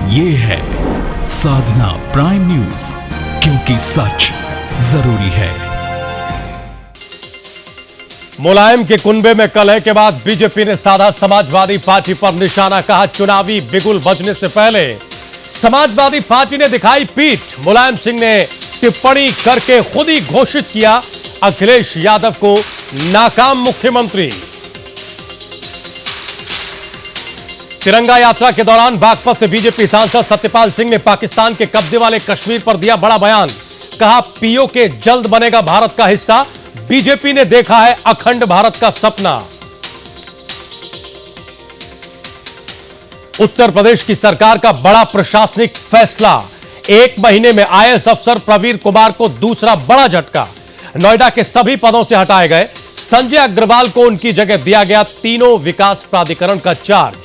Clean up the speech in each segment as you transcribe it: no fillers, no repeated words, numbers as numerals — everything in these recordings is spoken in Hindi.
ये है साधना प्राइम न्यूज, क्योंकि सच जरूरी है। मुलायम के कुनबे में कलह के बाद बीजेपी ने साधा समाजवादी पार्टी पर निशाना। कहा, चुनावी बिगुल बजने से पहले समाजवादी पार्टी ने दिखाई पीठ। मुलायम सिंह ने टिप्पणी करके खुद ही घोषित किया अखिलेश यादव को नाकाम मुख्यमंत्री। तिरंगा यात्रा के दौरान बागपत से बीजेपी सांसद सत्यपाल सिंह ने पाकिस्तान के कब्जे वाले कश्मीर पर दिया बड़ा बयान। कहा, पीओके जल्द बनेगा भारत का हिस्सा। बीजेपी ने देखा है अखंड भारत का सपना। उत्तर प्रदेश की सरकार का बड़ा प्रशासनिक फैसला। 1 महीने में आईएएस अफसर प्रवीर कुमार को दूसरा बड़ा झटका। नोएडा के सभी पदों से हटाए गए। संजय अग्रवाल को उनकी जगह दिया गया तीनों विकास प्राधिकरण का चार्ज।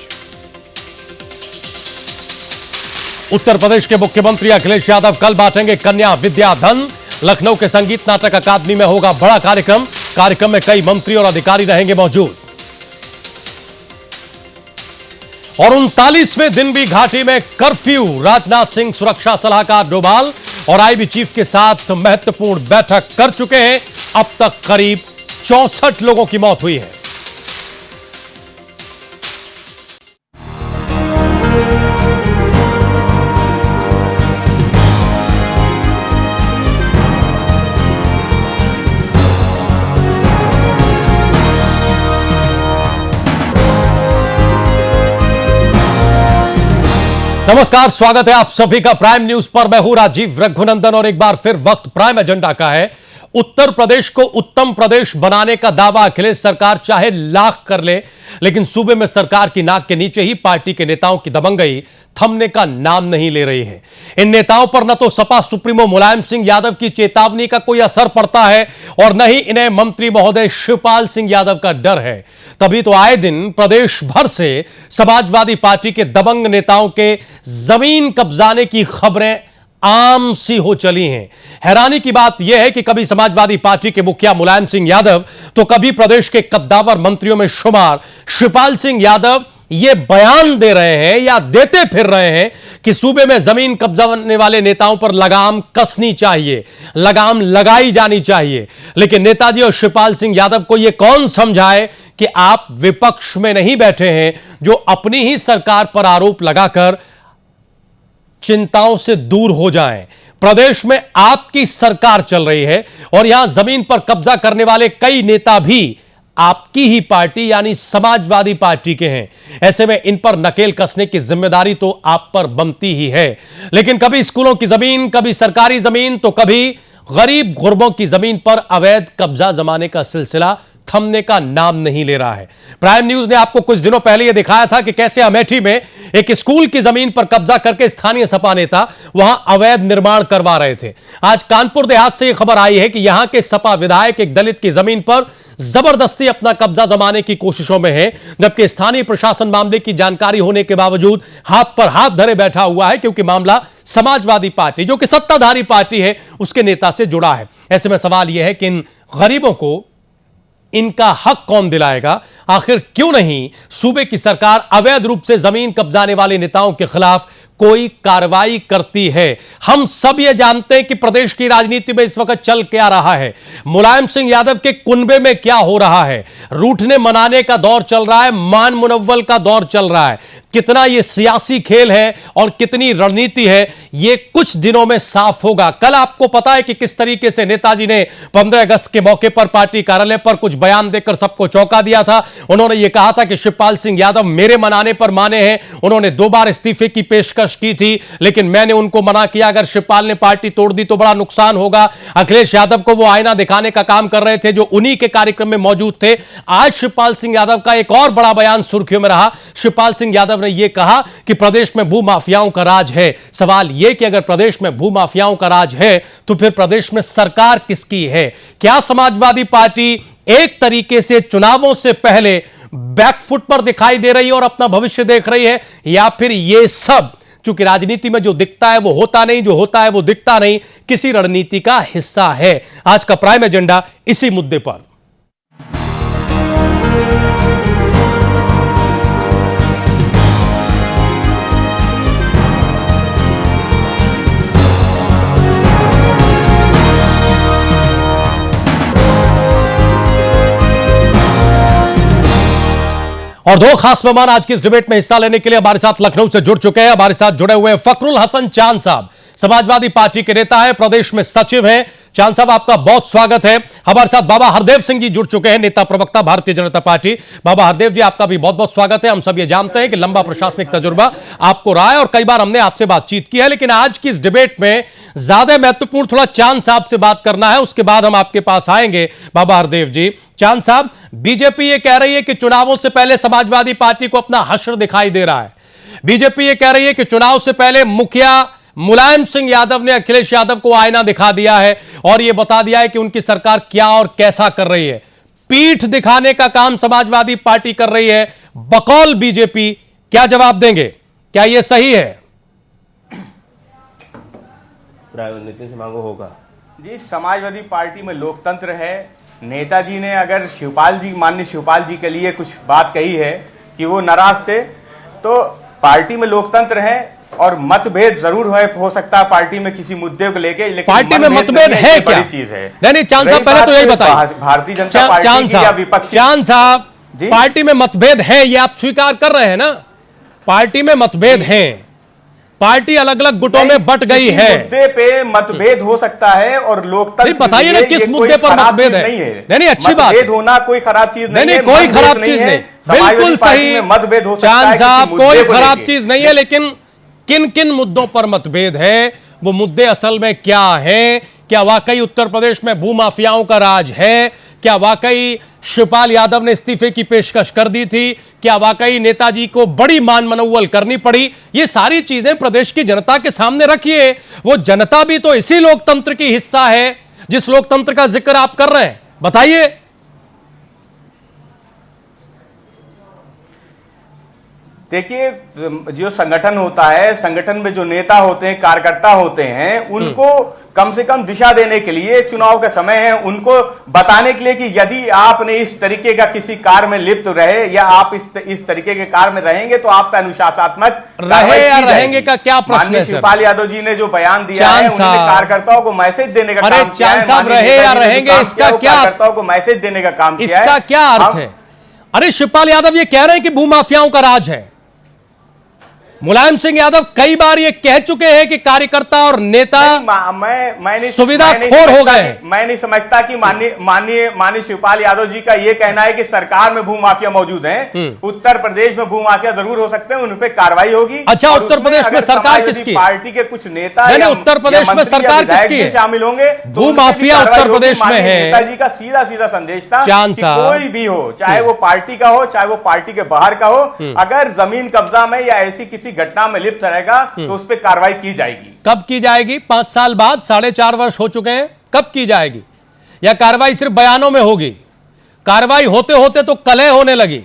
उत्तर प्रदेश के मुख्यमंत्री अखिलेश यादव कल बांटेंगे कन्या विद्या धन। लखनऊ के संगीत नाटक अकादमी में होगा बड़ा कार्यक्रम। कार्यक्रम में कई मंत्री और अधिकारी रहेंगे मौजूद। और 39वें दिन भी घाटी में कर्फ्यू। राजनाथ सिंह सुरक्षा सलाहकार डोभाल और आईबी चीफ के साथ महत्वपूर्ण बैठक कर चुके हैं। अब तक करीब 64 लोगों की मौत हुई है। नमस्कार, स्वागत है आप सभी का प्राइम न्यूज पर। मैं हूं राजीव रघुनंदन और एक बार फिर वक्त प्राइम एजेंडा का है। उत्तर प्रदेश को उत्तम प्रदेश बनाने का दावा अखिलेश सरकार चाहे लाख कर ले, लेकिन सूबे में सरकार की नाक के नीचे ही पार्टी के नेताओं की दबंगई थमने का नाम नहीं ले रही है। इन नेताओं पर न तो सपा सुप्रीमो मुलायम सिंह यादव की चेतावनी का कोई असर पड़ता है और न ही इन्हें मंत्री महोदय शिवपाल सिंह यादव का डर है। तभी तो आए दिन प्रदेश भर से समाजवादी पार्टी के दबंग नेताओं के जमीन कब्जाने की खबरें आम सी हो चली हैं। हैरानी की बात यह है कि कभी समाजवादी पार्टी के मुखिया मुलायम सिंह यादव तो कभी प्रदेश के कद्दावर मंत्रियों में शुमार शिवपाल सिंह यादव ये बयान दे रहे हैं या देते फिर रहे हैं कि सूबे में जमीन कब्जाने वाले नेताओं पर लगाम कसनी चाहिए, लगाम लगाई जानी चाहिए। लेकिन नेताजी और शिवपाल सिंह यादव को यह कौन समझाए कि आप विपक्ष में नहीं बैठे हैं जो अपनी ही सरकार पर आरोप लगाकर चिंताओं से दूर हो जाएं। प्रदेश में आपकी सरकार चल रही है और यहां जमीन पर कब्जा करने वाले कई नेता भी आपकी ही पार्टी यानी समाजवादी पार्टी के हैं। ऐसे में इन पर नकेल कसने की जिम्मेदारी तो आप पर बनती ही है। लेकिन कभी स्कूलों की जमीन, कभी सरकारी जमीन, तो कभी गरीब गुरबों की जमीन पर अवैध कब्जा जमाने का सिलसिला थमने का नाम नहीं ले रहा है। प्राइम न्यूज ने आपको कुछ दिनों पहले यह दिखाया था कि कैसे अमेठी में एक स्कूल की जमीन पर कब्जा करके स्थानीय सपा नेता वहां अवैध निर्माण करवा रहे थे। आज कानपुर देहात से यह खबर आई है कि यहां के सपा विधायक एक दलित की जमीन पर जबरदस्ती अपना कब्जा जमाने की कोशिशों में है, जबकि स्थानीय प्रशासन मामले की जानकारी होने के बावजूद हाथ पर हाथ धरे बैठा हुआ है, क्योंकि मामला समाजवादी पार्टी जो कि सत्ताधारी पार्टी है उसके नेता से जुड़ा है। ऐसे में सवाल यह है कि इन गरीबों को इनका हक कौन दिलाएगा? आखिर क्यों नहीं सूबे की सरकार अवैध रूप से जमीन कब्जाने वाले नेताओं के खिलाफ कोई कार्रवाई करती है? हम सब ये जानते हैं कि प्रदेश की राजनीति में इस वक्त चल क्या रहा है, मुलायम सिंह यादव के कुनबे में क्या हो रहा है। रूठने मनाने का दौर चल रहा है, मान मुनव्वल का दौर चल रहा है। कितना ये सियासी खेल है और कितनी रणनीति है, ये कुछ दिनों में साफ होगा। कल आपको पता है कि किस तरीके से नेताजी ने 15 अगस्त के मौके पर पार्टी कार्यालय पर कुछ बयान देकर सबको चौंका दिया था। उन्होंने ये कहा था कि शिवपाल सिंह यादव मेरे मनाने पर माने हैं। उन्होंने 2 बार इस्तीफे की पेशकश की थी, लेकिन मैंने उनको मना किया, अगर शिवपाल ने पार्टी तोड़ दी तो बड़ा नुकसान होगा। अखिलेश यादव को वो आईना दिखाने का काम कर रहे थे जो उन्हीं के कार्यक्रम में मौजूद थे। आज शिवपाल सिंह यादव का एक और बड़ा बयान सुर्खियों में रहा। शिवपाल सिंह यादव ने यह कहा कि प्रदेश में भूमाफियाओं का राज है। सवाल यह कि अगर प्रदेश में भूमाफियाओं का राज है तो फिर प्रदेश में सरकार किसकी है? क्या समाजवादी पार्टी एक तरीके से चुनावों से पहले बैकफुट पर दिखाई दे रही है और अपना भविष्य देख रही है, या फिर यह सब क्योंकि राजनीति में जो दिखता है वो होता नहीं, जो होता है वो दिखता नहीं, किसी रणनीति का हिस्सा है। आज का प्राइम एजेंडा इसी मुद्दे पर। और दो खास मेहमान आज की इस डिबेट में हिस्सा लेने के लिए हमारे साथ लखनऊ से जुड़ चुके हैं। हमारे साथ जुड़े हुए हैं फखरुल हसन चांद साहब, समाजवादी पार्टी के नेता हैं, प्रदेश में सचिव हैं। चांद साहब, आपका बहुत स्वागत है। हमारे साथ बाबा हरदेव सिंह जी जुड़ चुके हैं, नेता प्रवक्ता भारतीय जनता पार्टी। बाबा हरदेव जी, आपका भी बहुत बहुत स्वागत है। हम सब ये जानते हैं कि लंबा प्रशासनिक तजुर्बा आपको रहा है और कई बार हमने आपसे बातचीत की है, लेकिन आज की इस डिबेट में ज्यादा महत्वपूर्ण थोड़ा चांद साहब से बात करना है, उसके बाद हम आपके पास आएंगे। बाबा हरदेव जी, चांद साहब, बीजेपी ये कह रही है कि चुनावों से पहले समाजवादी पार्टी को अपना हश्र दिखाई दे रहा है। बीजेपी ये कह रही है कि चुनाव से पहले मुखिया मुलायम सिंह यादव ने अखिलेश यादव को आईना दिखा दिया है और यह बता दिया है कि उनकी सरकार क्या और कैसा कर रही है। पीठ दिखाने का काम समाजवादी पार्टी कर रही है बकौल बीजेपी। क्या जवाब देंगे? क्या यह सही है? नितिन से मांगो होगा जी। समाजवादी पार्टी में लोकतंत्र है। नेताजी ने अगर माननीय शिवपाल जी के लिए कुछ बात कही है कि वो नाराज थे, तो पार्टी में लोकतंत्र है और मतभेद जरूर हो सकता है पार्टी में किसी मुद्दे को लेके, लेकिन पार्टी में मतभेद है क्या? बड़ी चीज है। नहीं, चांद साहब पहले तो यही बताइए। भारतीय जनता पार्टी या विपक्षी चांद साहब, पार्टी में मतभेद है, ये आप स्वीकार कर रहे हैं ना? पार्टी में मतभेद है, पार्टी अलग अलग गुटों में बट गई है। मुद्दे पे मतभेद हो सकता है और लोकतंत्र, बताइए ना किस मुद्दे पर मतभेद है? नहीं, अच्छी बात है, होना कोई खराब चीज नहीं है। कोई खराब चीज नहीं, बिल्कुल सही मतभेद हो सकता है। चांद साहब, कोई खराब चीज नहीं है, लेकिन किन किन मुद्दों पर मतभेद है? वो मुद्दे असल में क्या हैं? क्या वाकई उत्तर प्रदेश में भूमाफियाओं का राज है? क्या वाकई शिवपाल यादव ने इस्तीफे की पेशकश कर दी थी? क्या वाकई नेताजी को बड़ी मान मनौवल करनी पड़ी? ये सारी चीजें प्रदेश की जनता के सामने रखिए। वो जनता भी तो इसी लोकतंत्र की हिस्सा है जिस लोकतंत्र का जिक्र आप कर रहे हैं। बताइए। देखिए, जो संगठन होता है, संगठन में जो नेता होते हैं, कार्यकर्ता होते हैं, उनको कम से कम दिशा देने के लिए चुनाव का समय है, उनको बताने के लिए कि यदि आपने इस तरीके का किसी कार्य में लिप्त रहे या आप इस तरीके के कार्य में रहेंगे तो आप पे अनुशासनात्मक रहे या रहेंगे का क्या प्रश्न है? शिवपाल यादव जी ने जो बयान दिया है, उन्होंने कार्यकर्ताओं को मैसेज देने का काम किया है। साहब, रहे या रहेंगे, इसका क्या, कार्यकर्ताओं को मैसेज देने का काम किया है, इसका क्या अर्थ है? अरे शिवपाल यादव ये कह रहे हैं कि भूमाफियाओं का राज है। मुलायम सिंह यादव कई बार ये कह चुके हैं कि कार्यकर्ता और नेता मैं सुविधाखोर हो गए। मैं नहीं समझता कि माननीय शिवपाल यादव जी का ये कहना है कि सरकार में भूमाफिया मौजूद हैं। उत्तर प्रदेश में भूमाफिया जरूर हो सकते हैं, उन पे कार्रवाई होगी। अच्छा, उत्तर प्रदेश में सरकार किसकी? पार्टी के कुछ नेता उत्तर प्रदेश में सरकार किसकी है? शामिल होंगे। भूमाफिया उत्तर प्रदेश में है। नेताजी का सीधा सीधा संदेश था, कोई भी हो, चाहे वो पार्टी का हो, चाहे वो पार्टी के बाहर का हो, अगर जमीन कब्जा में या ऐसी किसी घटना में लिप्त रहेगा तो उस पर कार्रवाई की जाएगी। कब की जाएगी? 5 साल बाद, 4.5 वर्ष हो चुके हैं, कब की जाएगी? या कार्रवाई सिर्फ बयानों में होगी? कार्रवाई होते होते तो कलह होने लगी।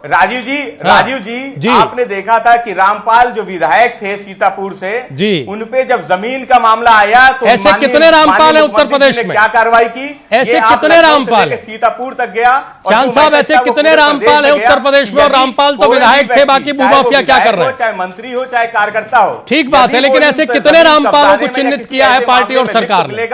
राजीव जी, आपने देखा था कि रामपाल जो विधायक थे सीतापुर से जी, उनपे जब जमीन का मामला आया तो ऐसे कितने रामपाल हैं उत्तर प्रदेश में? क्या कार्रवाई की? ऐसे कितने रामपाल हैं? सीतापुर तक गया। चांद साहब, ऐसे कितने रामपाल हैं उत्तर प्रदेश में? और रामपाल तो विधायक थे, बाकी भूमाफिया क्या कर रहे हैं? चाहे मंत्री हो चाहे कार्यकर्ता हो, ठीक बात है, लेकिन ऐसे कितने रामपालों को चिन्हित किया है पार्टी और सरकार ने?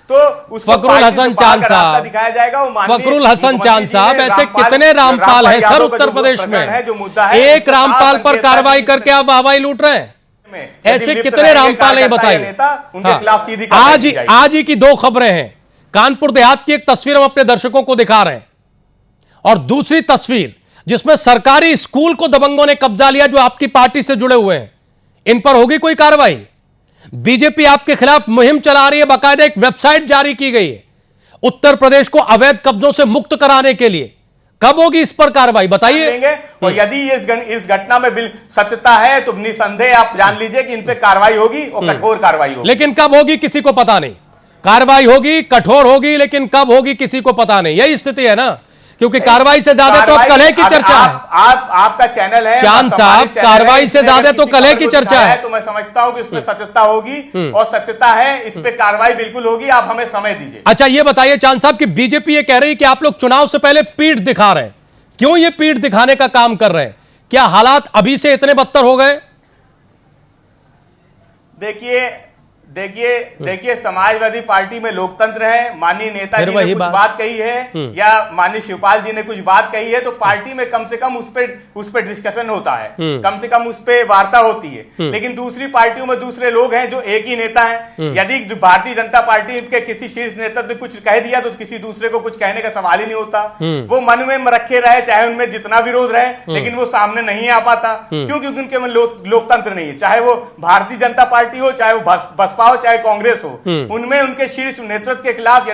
तो फखरुल हसन चांद साहब दिखाया जाएगा। फखरुल हसन चांद साहब, ऐसे कितने रामपाल हैं सर उत्तर प्रदेश में? जो मुद्दा है, एक रामपाल पर कार्रवाई करके आप वाहवाही लूट रहे हैं। ऐसे कितने रामपाल हैं बताइए? आज ही की 2 खबरें हैं। कानपुर देहात की एक तस्वीर हम अपने दर्शकों को दिखा रहे हैं और दूसरी तस्वीर जिसमें सरकारी स्कूल को दबंगों ने कब्जा लिया, जो आपकी पार्टी से जुड़े हुए हैं। इन पर होगी कोई कार्रवाई? बीजेपी आपके खिलाफ मुहिम चला रही है, बाकायदा एक वेबसाइट जारी की गई है उत्तर प्रदेश को अवैध कब्जों से मुक्त कराने के लिए। कब होगी इस पर कार्रवाई बताइए? और यदि इस घटना में सत्यता है तो निसंदेह आप जान लीजिए कि इन पे कार्रवाई होगी और कठोर कार्रवाई होगी। लेकिन कब होगी किसी को पता नहीं। कार्रवाई होगी, कठोर होगी, लेकिन कब होगी किसी को पता नहीं। यही स्थिति है ना क्योंकि कार्रवाई से ज्यादा तो अब कलह की चर्चा है। आपका चैनल है चांद साहब, कार्रवाई से ज्यादा तो कलह की चर्चा है। तो मैं समझता हूं कि इसमें सत्यता होगी और सत्यता है, इस पे कार्रवाई बिल्कुल होगी, आप हमें समय दीजिए। अच्छा ये बताइए चांद साहब कि बीजेपी ये कह रही है कि आप लोग चुनाव से पहले पीठ दिखा रहे हैं, क्यों ये पीठ दिखाने का काम कर रहे हैं? क्या हालात अभी से इतने बदतर हो गए? देखिए समाजवादी पार्टी में लोकतंत्र है। माननीय नेताजी ने कुछ बात कही है या माननीय शिवपाल जी ने कुछ बात कही है तो पार्टी में कम से कम उस पर डिस्कशन होता है, कम से कम उस पर वार्ता होती है। लेकिन दूसरी पार्टियों में दूसरे लोग हैं जो एक ही नेता है। यदि भारतीय जनता पार्टी के किसी शीर्ष नेता ने कुछ कह दिया तो किसी दूसरे को कुछ कहने का सवाल ही नहीं होता। वो मन में रखे रहे, चाहे उनमें जितना विरोध रहे, लेकिन वो सामने नहीं आ पाता। क्यों? क्योंकि उनके में लोकतंत्र नहीं है। चाहे वो भारतीय जनता पार्टी हो, चाहे वो बसपा हो, चाहे कांग्रेस हो, उनमें उनके शीर्ष नेतृत्व के खिलाफ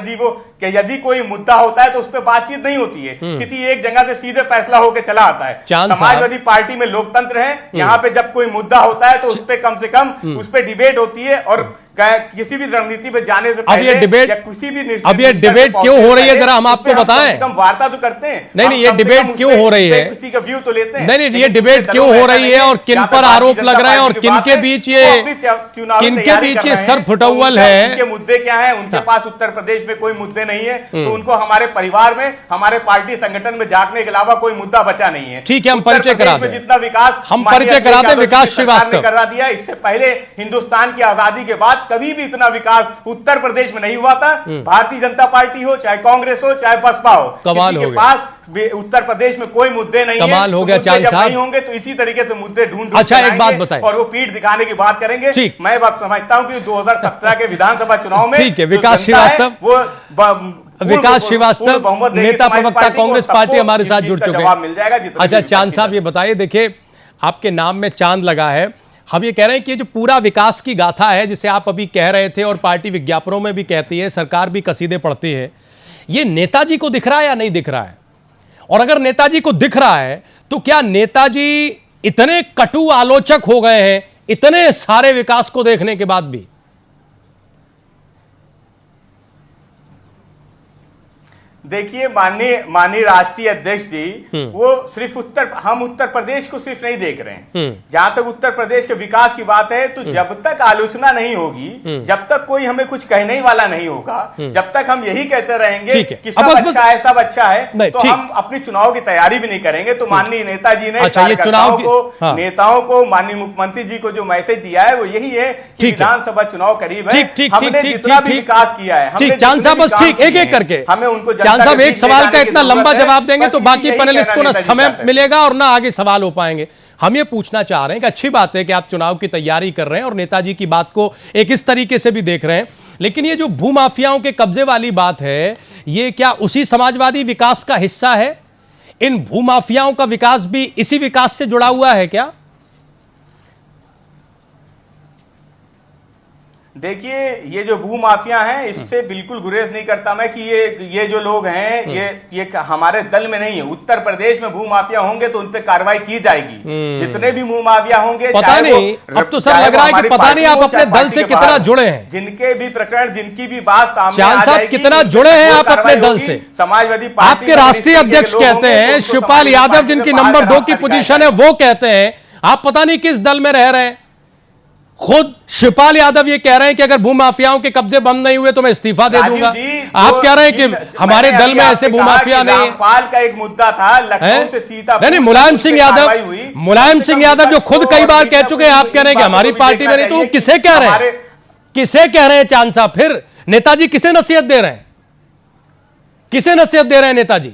यदि कोई मुद्दा होता है तो उस पर बातचीत नहीं होती है, किसी एक जगह से सीधे फैसला होकर चला आता है। समाजवादी पार्टी में लोकतंत्र है, यहाँ पे जब कोई मुद्दा होता है तो उस पर कम से कम उस पर डिबेट होती है और किसी भी रणनीति पे जाने से पहले अब ये डिबेट क्यों हो रही है जरा हम आपको बताएं। हम वार्ता तो करते हैं। नहीं ये डिबेट क्यों हो रही है? किसी का व्यू तो लेते हैं। नहीं ये डिबेट क्यों हो रही है और किन पर आरोप लग रहे हैं और किन के बीच ये सर फुटौल है? उनके मुद्दे क्या है? उनके पास उत्तर प्रदेश में कोई मुद्दे नहीं है, तो उनको हमारे परिवार में, हमारे पार्टी संगठन में झांकने के अलावा कोई मुद्दा बचा नहीं है। ठीक है, हम परिचय कराते हैं। जितना विकास हम परिचय कराते हैं, विकास श्रीवास्तव करा दिया। इससे पहले हिंदुस्तान की आजादी के बाद कभी भी इतना विकास उत्तर प्रदेश में नहीं हुआ था। भारतीय जनता पार्टी हो, चाहे कांग्रेस हो, चाहे बसपा हो, कमाल हो गया। उत्तर प्रदेश में कोई मुद्दे नहीं है। कमाल हो गया चांद साहब। नहीं होंगे तो इसी तरीके से मुद्दे ढूंढ अच्छा एक बात बताएं और वो पीठ दिखाने की बात करेंगे। मैं बात समझता हूं कि 2017 के विधानसभा चुनाव में ठीक है, विकास श्रीवास्तव नेता प्रवक्ता कांग्रेस पार्टी हमारे साथ जुड़ चुके हैं। मिल जाएगा। अच्छा चांद साहब ये बताइए, देखिए आपके नाम में चांद लगा है, हम ये कह रहे हैं कि जो पूरा विकास की गाथा है जिसे आप अभी कह रहे थे और पार्टी विज्ञापनों में भी कहती है, सरकार भी कसीदे पढ़ती है, ये नेताजी को दिख रहा है या नहीं दिख रहा है? और अगर नेताजी को दिख रहा है तो क्या नेताजी इतने कटु आलोचक हो गए हैं इतने सारे विकास को देखने के बाद भी? देखिए माननीय राष्ट्रीय अध्यक्ष जी, वो सिर्फ हम उत्तर प्रदेश को सिर्फ नहीं देख रहे हैं। जहां तक उत्तर प्रदेश के विकास की बात है तो जब तक आलोचना नहीं होगी, जब तक कोई हमें कुछ कहने वाला नहीं होगा, जब तक हम यही कहते रहेंगे कि सब अच्छा है, सब अच्छा है, तो हम अपनी चुनाव की तैयारी भी नहीं करेंगे। तो माननीय नेताजी ने नेताओं को माननीय मुख्यमंत्री जी को जो मैसेज दिया है वो यही है कि विधानसभा चुनाव करीब है, हमने जितना भी विकास किया है, चांद साहब बस ठीक एक करके हमें उनको साहब एक सवाल का इतना लंबा जवाब देंगे तो बाकी पैनलिस्ट को ना समय मिलेगा और ना आगे सवाल हो पाएंगे। हम ये पूछना चाह रहे हैं कि अच्छी बात है कि आप चुनाव की तैयारी कर रहे हैं और नेताजी की बात को एक इस तरीके से भी देख रहे हैं, लेकिन ये जो भूमाफियाओं के कब्जे वाली बात है, ये क्या उसी समाजवादी विकास का हिस्सा है? इन भूमाफियाओं का विकास भी इसी विकास से जुड़ा हुआ है क्या? देखिए ये जो भू माफिया हैं इससे बिल्कुल गुरेज नहीं करता मैं कि ये जो लोग हैं ये हमारे दल में नहीं है। उत्तर प्रदेश में भू माफिया होंगे तो उन पे कार्रवाई की जाएगी। जितने भी भू माफिया होंगे, पता नहीं अब तो सर लग रहा है कि पता नहीं आप अपने दल से कितना जुड़े हैं, जिनके भी प्रकरण, जिनकी भी बात सामने चांद साहब कितना जुड़े हैं आप अपने दल से? समाजवादी पार्टी आपके राष्ट्रीय अध्यक्ष कहते हैं, शिवपाल यादव जिनकी नंबर 2 की पोजीशन है वो कहते हैं आप पता नहीं किस दल में रह रहे हैं। खुद शिवपाल यादव ये कह रहे हैं कि अगर भूमाफियाओं के कब्जे बंद नहीं हुए तो मैं इस्तीफा दे दूंगा। आप कह रहे हैं कि हमारे दल में ऐसे भूमाफिया नहीं है। रामपाल का एक मुद्दा था, लखनऊ से सीतापुर। नहीं, मुलायम सिंह यादव जो खुद कई बार कह चुके हैं, आप कह रहे हैं कि हमारी पार्टी में नहीं, तो किसे कह रहे हैं? किसे कह रहे हैं चांद साहब? फिर नेताजी किसे नसीहत दे रहे हैं? किसे नसीहत दे रहे हैं नेताजी?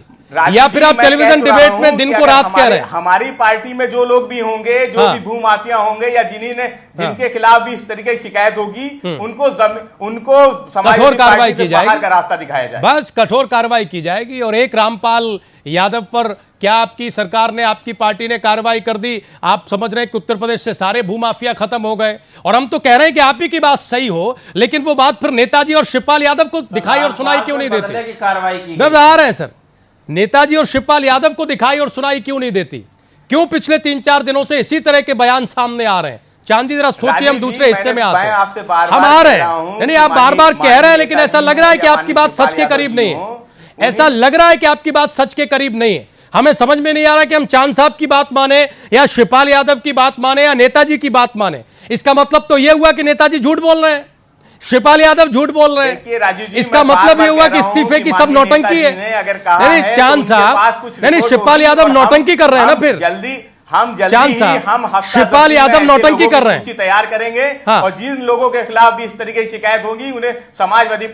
या फिर आप टेलीविजन डिबेट में दिन को रात कह रहे हैं? हमारी पार्टी में जो लोग भी होंगे, जो भी भू माफिया होंगे या जिनके खिलाफ भी इस तरीके की शिकायत होगी, उनको कठोर कार्रवाई की जाएगी, का रास्ता दिखाया जाए। बस कठोर कार्रवाई की जाएगी। और एक रामपाल यादव पर क्या आपकी सरकार ने, आपकी पार्टी ने कार्रवाई कर दी? आप समझ रहे हैं कि उत्तर प्रदेश से सारे भूमाफिया खत्म हो गए? और हम तो कह रहे हैं कि आप ही की बात सही हो, लेकिन वो बात फिर नेताजी और शिवपाल यादव को दिखाई और सुनाई क्यों नहीं देती? कार्रवाई की आ रहे हैं सर, नेताजी और शिवपाल यादव को दिखाई और सुनाई क्यों नहीं देती? क्यों पिछले 3-4 दिनों से इसी तरह के बयान सामने आ रहे हैं? चांद जी जरा सोचिए, हम दूसरे हिस्से में आते हैं। हम आ रहे हैं, नहीं आप बार बार कह रहे हैं, लेकिन ऐसा लग रहा है कि आपकी बात सच के करीब नहीं है। ऐसा लग रहा है कि आपकी बात सच के करीब नहीं है। हमें समझ में नहीं आ रहा कि हम चांद साहब की बात माने या शिवपाल यादव की बात माने या नेताजी की बात माने। इसका मतलब तो यह हुआ कि नेताजी झूठ बोल रहे हैं, शिवपाल यादव झूठ बोल रहे हैं। इसका मतलब ये हुआ कि इस्तीफे की सब नौटंकी है। नहीं, चांद साहब, नहीं, शिवपाल यादव नौटंकी कर रहे हैं ना। फिर चांद साहब, शिवपाल यादव नौटंकी कर रहे हैं। तैयार करेंगे और जिन लोगों के खिलाफ भी इस तरीके की शिकायत होगी उन्हें समाजवादी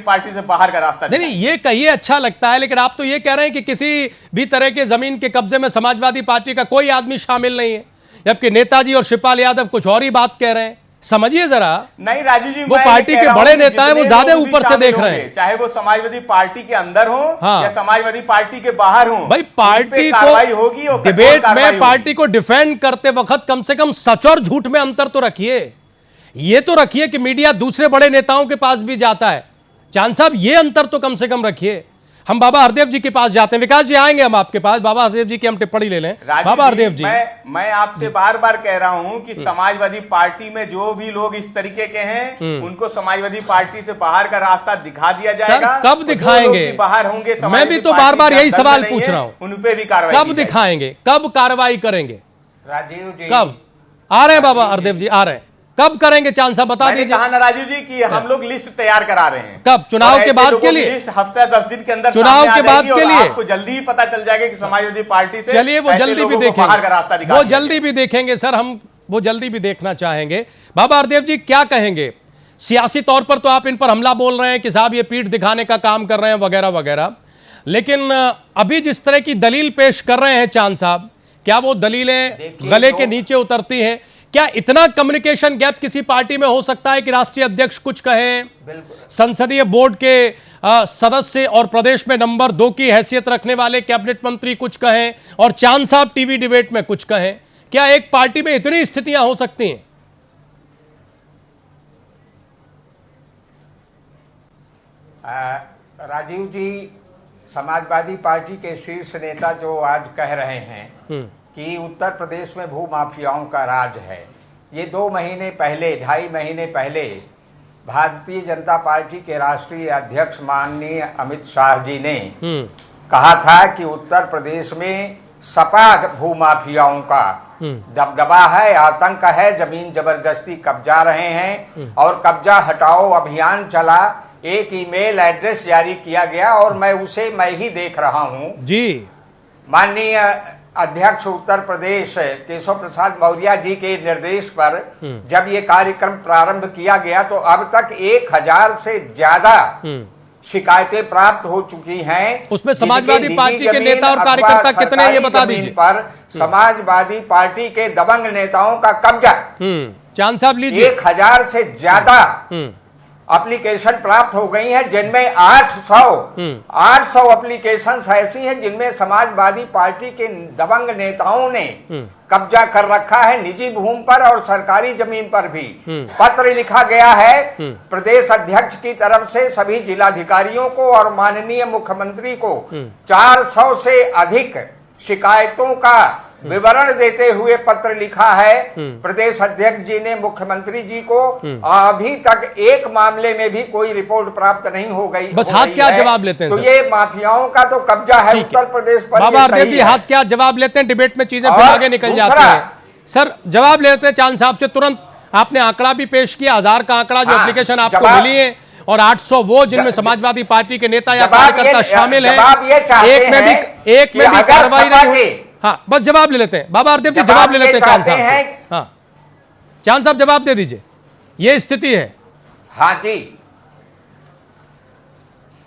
पार्टी से बाहर का रास्ता। नहीं, ये कहिए अच्छा लगता है, लेकिन आप तो ये कह रहे हैं कि किसी भी तरह के जमीन के कब्जे में समाजवादी पार्टी का कोई आदमी शामिल नहीं है, जबकि नेताजी और शिवपाल यादव कुछ और ही बात कह रहे हैं। समझिए जरा। नहीं राजू जी, वो पार्टी के बड़े नेता है, वो ज्यादा ऊपर से देख रहे हैं, चाहे वो समाजवादी पार्टी के अंदर हो या समाजवादी पार्टी के बाहर हो। भाई पार्टी को होगी और डिबेट में पार्टी को डिफेंड करते वक्त कम से कम सच और झूठ में अंतर तो रखिए। ये तो रखिए कि मीडिया दूसरे बड़े नेताओं के पास भी जाता है। चांद साहब, ये अंतर तो कम से कम रखिए। हम बाबा हरदेव जी के पास जाते हैं। विकास जी, आएंगे हम आपके पास, बाबा हरदेव जी की हम टिप्पणी ले लें। बाबा हरदेव जी, मैं आपसे बार बार कह रहा हूं कि समाजवादी पार्टी में जो भी लोग इस तरीके के हैं उनको समाजवादी पार्टी से बाहर का रास्ता दिखा दिया जाएगा। सर, कब दिखाएंगे? बाहर होंगे, मैं भी तो बार बार यही सवाल पूछ रहा हूं, उन पे भी कार्रवाई कब दिखाएंगे, कब कार्रवाई करेंगे? राजीव जी, कब आ रहे हैं? बाबा हरदेव जी आ रहे हैं, कब करेंगे? चांद साहब बता दीजिए। कहा ना राजू जी कि हम लोग लिस्ट तैयार करा रहे हैं। कब? चुनाव के बाद के लिए? लिस्ट हफ्ता 10 दिन के अंदर चुनाव के बाद के लिए आपको जल्दी ही पता चल जाएगा कि समाजवादी पार्टी से, चलिए वो जल्दी भी देखेंगे, बाहर का रास्ता दिखा, वो जल्दी भी देखेंगे सर, हम वो जल्दी भी देखना चाहेंगे। बाबा हरदेव जी क्या कहेंगे? सियासी तौर पर तो आप इन पर हमला बोल रहे हैं कि साहब ये पीठ दिखाने का काम कर रहे हैं वगैरह वगैरह, लेकिन अभी जिस तरह की दलील पेश कर रहे हैं चांद साहब, क्या वो दलीलें गले के नीचे उतरती हैं? क्या इतना कम्युनिकेशन गैप किसी पार्टी में हो सकता है कि राष्ट्रीय अध्यक्ष कुछ कहें, संसदीय बोर्ड के सदस्य और प्रदेश में नंबर 2 की हैसियत रखने वाले कैबिनेट मंत्री कुछ कहें और चांद साहब टीवी डिबेट में कुछ कहें? क्या एक पार्टी में इतनी स्थितियां हो सकती हैं? राजीव जी, समाजवादी पार्टी के शीर्ष नेता जो आज कह रहे हैं कि उत्तर प्रदेश में भू माफियाओं का राज है, ये 2 महीने पहले, 2.5 महीने पहले भारतीय जनता पार्टी के राष्ट्रीय अध्यक्ष माननीय अमित शाह जी ने कहा था कि उत्तर प्रदेश में सपा भू माफियाओं का दबदबा है, आतंक है, जमीन जबरदस्ती कब्जा रहे हैं और कब्जा हटाओ अभियान चला। एक ईमेल एड्रेस जारी किया गया और मैं ही देख रहा हूं जी। माननीय अध्यक्ष उत्तर प्रदेश केशव प्रसाद मौर्य जी के निर्देश पर जब ये कार्यक्रम प्रारंभ किया गया तो अब तक 1000 से ज्यादा शिकायतें प्राप्त हो चुकी हैं। उसमें समाजवादी पार्टी के नेता और कार्यकर्ता कितने, ये बता दीजिए। पर समाजवादी पार्टी के दबंग नेताओं का कब्जा। चांद साहब लीजिए। 1000 से ज्यादा एप्लीकेशन प्राप्त हो गई हैं, जिनमें 800 एप्लीकेशंस ऐसी हैं जिनमें समाजवादी पार्टी के दबंग नेताओं ने कब्जा कर रखा है, निजी भूमि पर और सरकारी जमीन पर भी। पत्र लिखा गया है प्रदेश अध्यक्ष की तरफ से सभी जिलाधिकारियों को और माननीय मुख्यमंत्री को 400 से अधिक शिकायतों का विवरण देते हुए पत्र लिखा है। प्रदेश अध्यक्ष जी ने मुख्यमंत्री जी को अभी तक एक मामले में भी कोई रिपोर्ट प्राप्त नहीं हो गई। बस हाथ क्या जवाब लेते हैं? तो ये माफियाओं का तो कब्जा है उत्तर प्रदेश पर। बाबा हरदेव जी हाथ क्या जवाब लेते हैं? डिबेट में चीजें फिर आगे निकल जाती हैं। सर जवाब लेते हैं चांद साहब से तुरंत। आपने आंकड़ा भी पेश किया, 1000 का आंकड़ा जो एप्लीकेशन आपको मिली है और 800 वो जिनमें समाजवादी पार्टी के नेता या कार्यकर्ता शामिल है। एक में भी कार्रवाई नहीं हुई। हाँ, बस जवाब ले लेते हैं बाबा हरदेव जी, जवाब ले लेते हैं चांद साहब। हाँ, चांद साहब जवाब दे दीजिए, ये स्थिति है। हाँ जी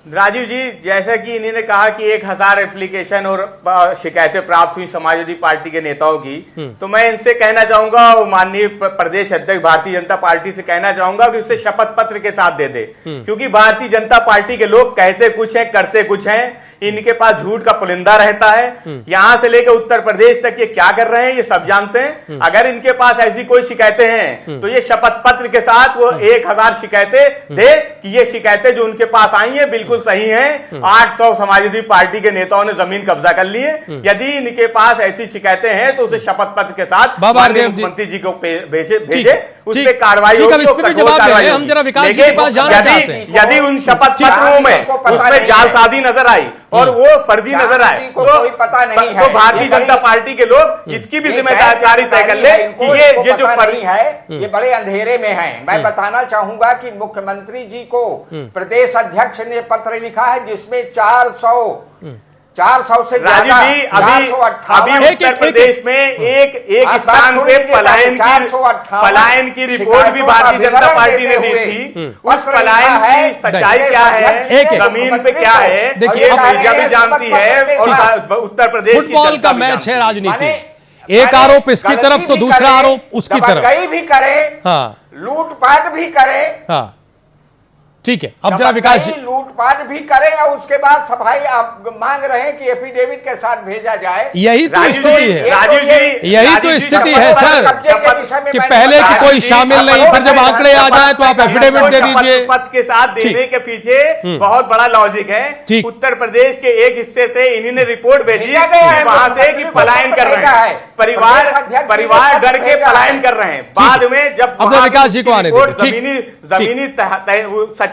राजीव जी, जैसे कि इन्होंने कहा कि 1000 एप्लीकेशन और शिकायतें प्राप्त हुई समाजवादी पार्टी के नेताओं की, तो मैं इनसे कहना चाहूंगा, माननीय प्रदेश अध्यक्ष भारतीय जनता पार्टी से कहना चाहूंगा कि उसे शपथ पत्र के साथ दे दे, क्योंकि भारतीय जनता पार्टी के लोग कहते कुछ हैं करते कुछ हैं। इनके पास झूठ का पुलिंदा रहता है। यहां से लेकर उत्तर प्रदेश तक ये क्या कर रहे हैं ये सब जानते हैं। अगर इनके पास ऐसी कोई शिकायतें हैं तो ये शपथ पत्र के साथ वो 1000 शिकायतें दे कि ये शिकायतें जो उनके पास आई हैं बिल्कुल सही हैं। 800 समाजवादी पार्टी के नेताओं ने जमीन कब्जा कर ली है। यदि इनके पास ऐसी शिकायतें हैं तो उसे शपथ पत्र के साथ मुख्यमंत्री जी को भेजे, उस पर कार्रवाई होगी। हम जरा विकास जी के पास जाना चाहते हैं। यदि उन शपथ पत्रों में उसमें जालसाजी नजर आई और वो फर्जी नजर आए तो कोई पता नहीं है, तो भारतीय जनता पार्टी के लोग इसकी भी जिम्मेदारी तय कर ले कि ये जो फर्जी है ये बड़े अंधेरे में है। मैं बताना चाहूंगा कि मुख्यमंत्री जी को प्रदेश अध्यक्ष ने पत्र लिखा है जिसमें 400 से राजीव जी अभी उत्तर प्रदेश में एक स्थान पे पलायन की रिपोर्ट भी भारतीय जनता पार्टी ने दी थी। उस पलायन की सच्चाई क्या है, जमीन पे क्या है, ये मीडिया भी जानती है। और उत्तर प्रदेश फुटबॉल का मैच है राजनीति, एक आरोप इसकी तरफ तो दूसरा आरोप उसकी तरफ, कहीं भी करे, लूटपाट भी करे, ठीक है। अब जरा विकास जी लूटपाट भी करे और उसके बाद सफाई आप मांग रहे हैं कि एफिडेविट के साथ भेजा जाए। यही तो स्थिति है राजीव जी, यही तो स्थिति है सर कि पहले की कोई शामिल नहीं, फिर जब आंकड़े आ जाए तो आप एफिडेविट दे दीजिए। पद के साथ देने के पीछे बहुत बड़ा लॉजिक है। उत्तर प्रदेश के एक हिस्से से इन्होंने रिपोर्ट भेजी वहां से कि पलायन कर रहे हैं, परिवार डर के पलायन कर रहे हैं। बाद में जब विकास जी को आने जमीनी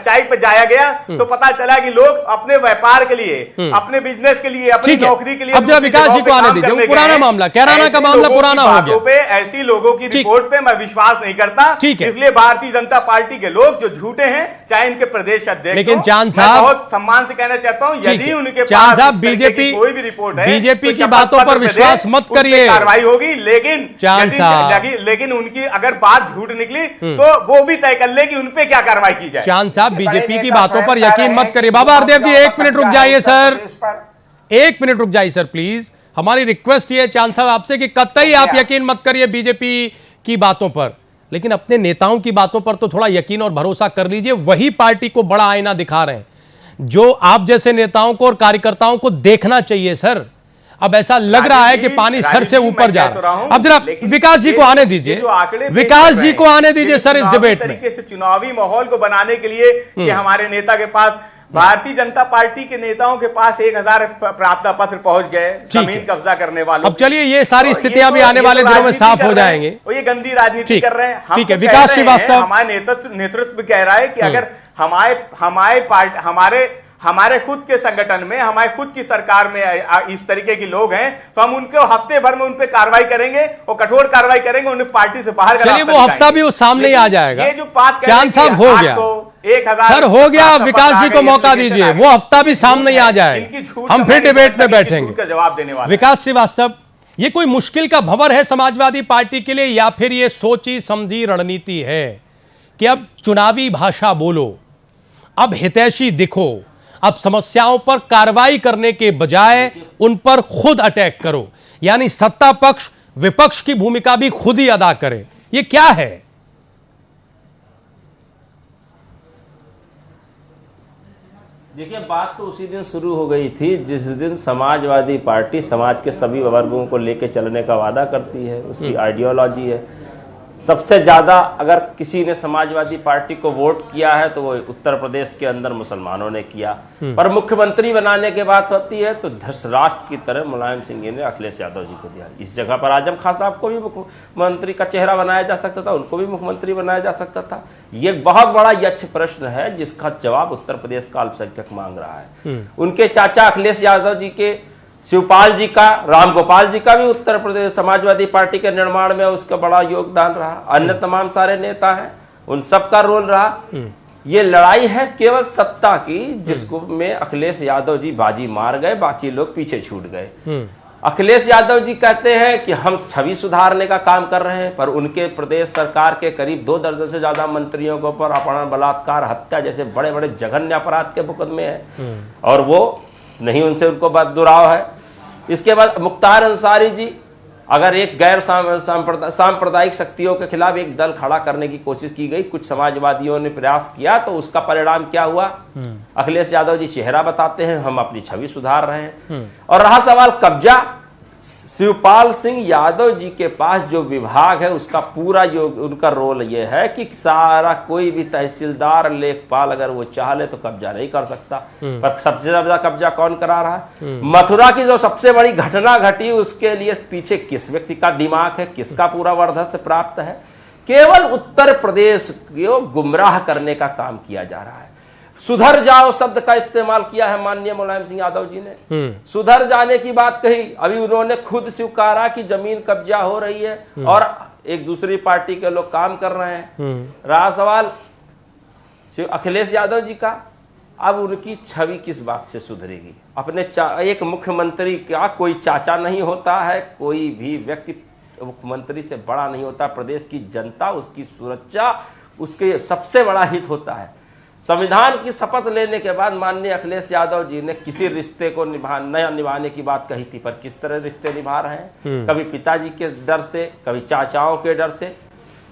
सच्चाई पे जाया गया तो पता चला कि लोग अपने व्यापार के लिए, अपने बिजनेस के लिए, अपनी नौकरी के लिए, अब जरा विकास जी को आने दीजिए। वो पुराना मामला, कैराना का मामला पुराना हो गया। पे ऐसी लोगों की रिपोर्ट पे मैं विश्वास नहीं करता। इसलिए भारतीय जनता पार्टी के लोग जो झूठे हैं, चाहे इनके प्रदेश अध्यक्ष, लेकिन चांद साहब बहुत सम्मान से कहना चाहता हूँ यदि उनके चांद साहब बीजेपी कोई भी रिपोर्ट है, बीजेपी की बातों पर विश्वास मत करिए, कार्रवाई होगी। लेकिन चांद साहब लेकिन उनकी अगर बात झूठ निकली तो वो भी तय कर ले कि उनपे क्या कार्रवाई की जाए। चांद साहब बीजेपी की बातों पर यकीन मत करिए। बाबा हरदेव जी 1 मिनट रुक जाइए सर, 1 मिनट रुक जाइए सर प्लीज। हमारी रिक्वेस्ट ये है चांद साहब आपसे कि कतई आप यकीन मत करिए बीजेपी की बातों पर, लेकिन अपने नेताओं की बातों पर तो थोड़ा यकीन और भरोसा कर लीजिए। वही पार्टी को बड़ा आईना दिखा रहे हैं जो आप जैसे नेताओं को और कार्यकर्ताओं को देखना चाहिए सर। अब ऐसा लग रहा है कि पानी सर से ऊपर जा रहा है। अब जरा विकास जी को आने दीजिए, विकास जी को आने दीजिए सर इस डिबेट में। चुनावी माहौल को बनाने के लिए कि हमारे नेता के पास, भारतीय जनता पार्टी के नेताओं के पास 1000 प्रार्थना पत्र पहुंच गए जमीन कब्जा करने वालों। अब चलिए ये सारी स्थितियां भी आने वाले दिनों में साफ हो जाएंगे। ये गंदी राजनीति कर रहे हैं। ठीक है विकास श्रीवास्तव, हमारे नेतृत्व भी कह रहा है कि अगर हमारे खुद के संगठन में, हमारे खुद की सरकार में इस तरीके के लोग हैं तो हम उनको हफ्ते भर में उन पे कार्रवाई करेंगे और कठोर कार्रवाई करेंगे, उन्हें पार्टी से बाहर। चलिए वो हफ्ता भी वो सामने ही आ जाएगा। ये जो बात चांद साहब हो गया, 1000 सर हो गया, विकास जी को मौका दीजिए, वो हफ्ता भी सामने ही आ जाएगा, हम फिर डिबेट में बैठेंगे। जवाब देने वाले विकास श्रीवास्तव, ये कोई मुश्किल का भंवर है समाजवादी पार्टी के लिए या फिर ये सोची समझी रणनीति है कि अब चुनावी भाषा बोलो, अब हितैषी दिखो, अब समस्याओं पर कार्रवाई करने के बजाय उन पर खुद अटैक करो, यानी सत्ता पक्ष विपक्ष की भूमिका भी खुद ही अदा करे, ये क्या है? देखिए बात तो उसी दिन शुरू हो गई थी जिस दिन समाजवादी पार्टी समाज के सभी वर्गों को लेकर चलने का वादा करती है, उसकी आइडियोलॉजी है। सबसे ज़्यादा अगर किसी ने समाजवादी पार्टी को वोट किया है तो वो उत्तर प्रदेश के अंदर मुसलमानों ने किया, पर मुख्यमंत्री बनाने के बात होती है तो धृतराष्ट्र की तरह मुलायम सिंह ने अखिलेश यादव जी को दिया। इस जगह पर आजम खान साहब को भी मुख्यमंत्री का चेहरा बनाया जा सकता था, उनको भी मुख्यमंत्री बनाया जा सकता था। ये बहुत बड़ा यक्ष प्रश्न है जिसका जवाब उत्तर प्रदेश का अल्पसंख्यक मांग रहा है। उनके चाचा अखिलेश यादव जी के, शिवपाल जी का, राम गोपाल जी का भी उत्तर प्रदेश समाजवादी पार्टी के निर्माण में उसका बड़ा योगदान रहा। अन्य तमाम सारे नेता हैं, उन सबका रोल रहा। ये लड़ाई है केवल सत्ता की जिसको में अखिलेश यादव जी बाजी मार गए, बाकी लोग पीछे छूट गए। अखिलेश यादव जी कहते हैं कि हम छवि सुधारने का काम कर रहे हैं, पर उनके प्रदेश सरकार के करीब 2 दर्जन से ज्यादा मंत्रियों के ऊपर अपहरण, बलात्कार, हत्या जैसे बड़े बड़े जघन्य अपराध के मुकदमे हैं और वो नहीं, उनसे उनको बददुराव है। इसके बाद मुख्तार अंसारी जी अगर एक गैर सांप्रदायिक शक्तियों के खिलाफ एक दल खड़ा करने की कोशिश की गई, कुछ समाजवादियों ने प्रयास किया, तो उसका परिणाम क्या हुआ? अखिलेश यादव जी चेहरा बताते हैं, हम अपनी छवि सुधार रहे हैं। और रहा सवाल कब्जा, शिवपाल सिंह यादव जी के पास जो विभाग है उसका पूरा उनका रोल ये है कि सारा कोई भी तहसीलदार लेखपाल अगर वो चाह ले तो कब्जा नहीं कर सकता। पर सबसे ज्यादा कब्जा कौन करा रहा है? मथुरा की जो सबसे बड़ी घटना घटी उसके लिए पीछे किस व्यक्ति का दिमाग है, किसका पूरा वर्चस्व प्राप्त है? केवल उत्तर प्रदेश को गुमराह करने का काम किया जा रहा है। सुधर जाओ शब्द का इस्तेमाल किया है माननीय मुलायम सिंह यादव जी ने, सुधर जाने की बात कही। अभी उन्होंने खुद स्वीकारा कि जमीन कब्जा हो रही है और एक दूसरी पार्टी के लोग काम कर रहे हैं। रहा सवाल अखिलेश यादव जी का, अब उनकी छवि किस बात से सुधरेगी? अपने एक मुख्यमंत्री का कोई चाचा नहीं होता है, कोई भी व्यक्ति मुख्यमंत्री से बड़ा नहीं होता। प्रदेश की जनता, उसकी सुरक्षा उसके सबसे बड़ा हित होता है। संविधान की शपथ लेने के बाद माननीय अखिलेश यादव जी ने किसी रिश्ते को नया निभाने की बात कही थी, पर किस तरह रिश्ते निभा रहे हैं? कभी पिताजी के डर से, कभी चाचाओं के डर से।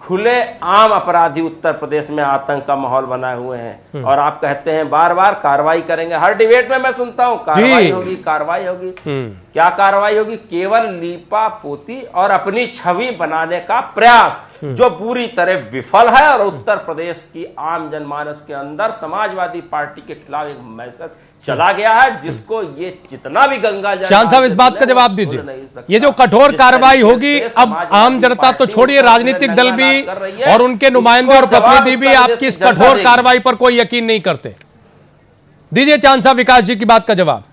खुले आम अपराधी उत्तर प्रदेश में आतंक का माहौल बनाए हुए हैं और आप कहते हैं बार बार कार्रवाई करेंगे। हर डिबेट में मैं सुनता हूं कार्रवाई होगी, कार्रवाई होगी। क्या कार्रवाई होगी? केवल लीपा पोती और अपनी छवि बनाने का प्रयास जो पूरी तरह विफल है। और उत्तर प्रदेश की आम जनमानस के अंदर समाजवादी पार्टी के खिलाफ एक मैसेज चला गया है, जिसको ये जितना भी गंगा चांद साहब इस बात का जवाब दीजिए। ये जो कठोर कार्रवाई होगी, अब आम जनता तो छोड़िए, राजनीतिक दल भी और उनके नुमाइंदे और प्रतिनिधि भी आपकी इस कठोर कार्रवाई पर कोई यकीन नहीं करते। दीजिए चांद साहब विकास जी की बात का जवाब।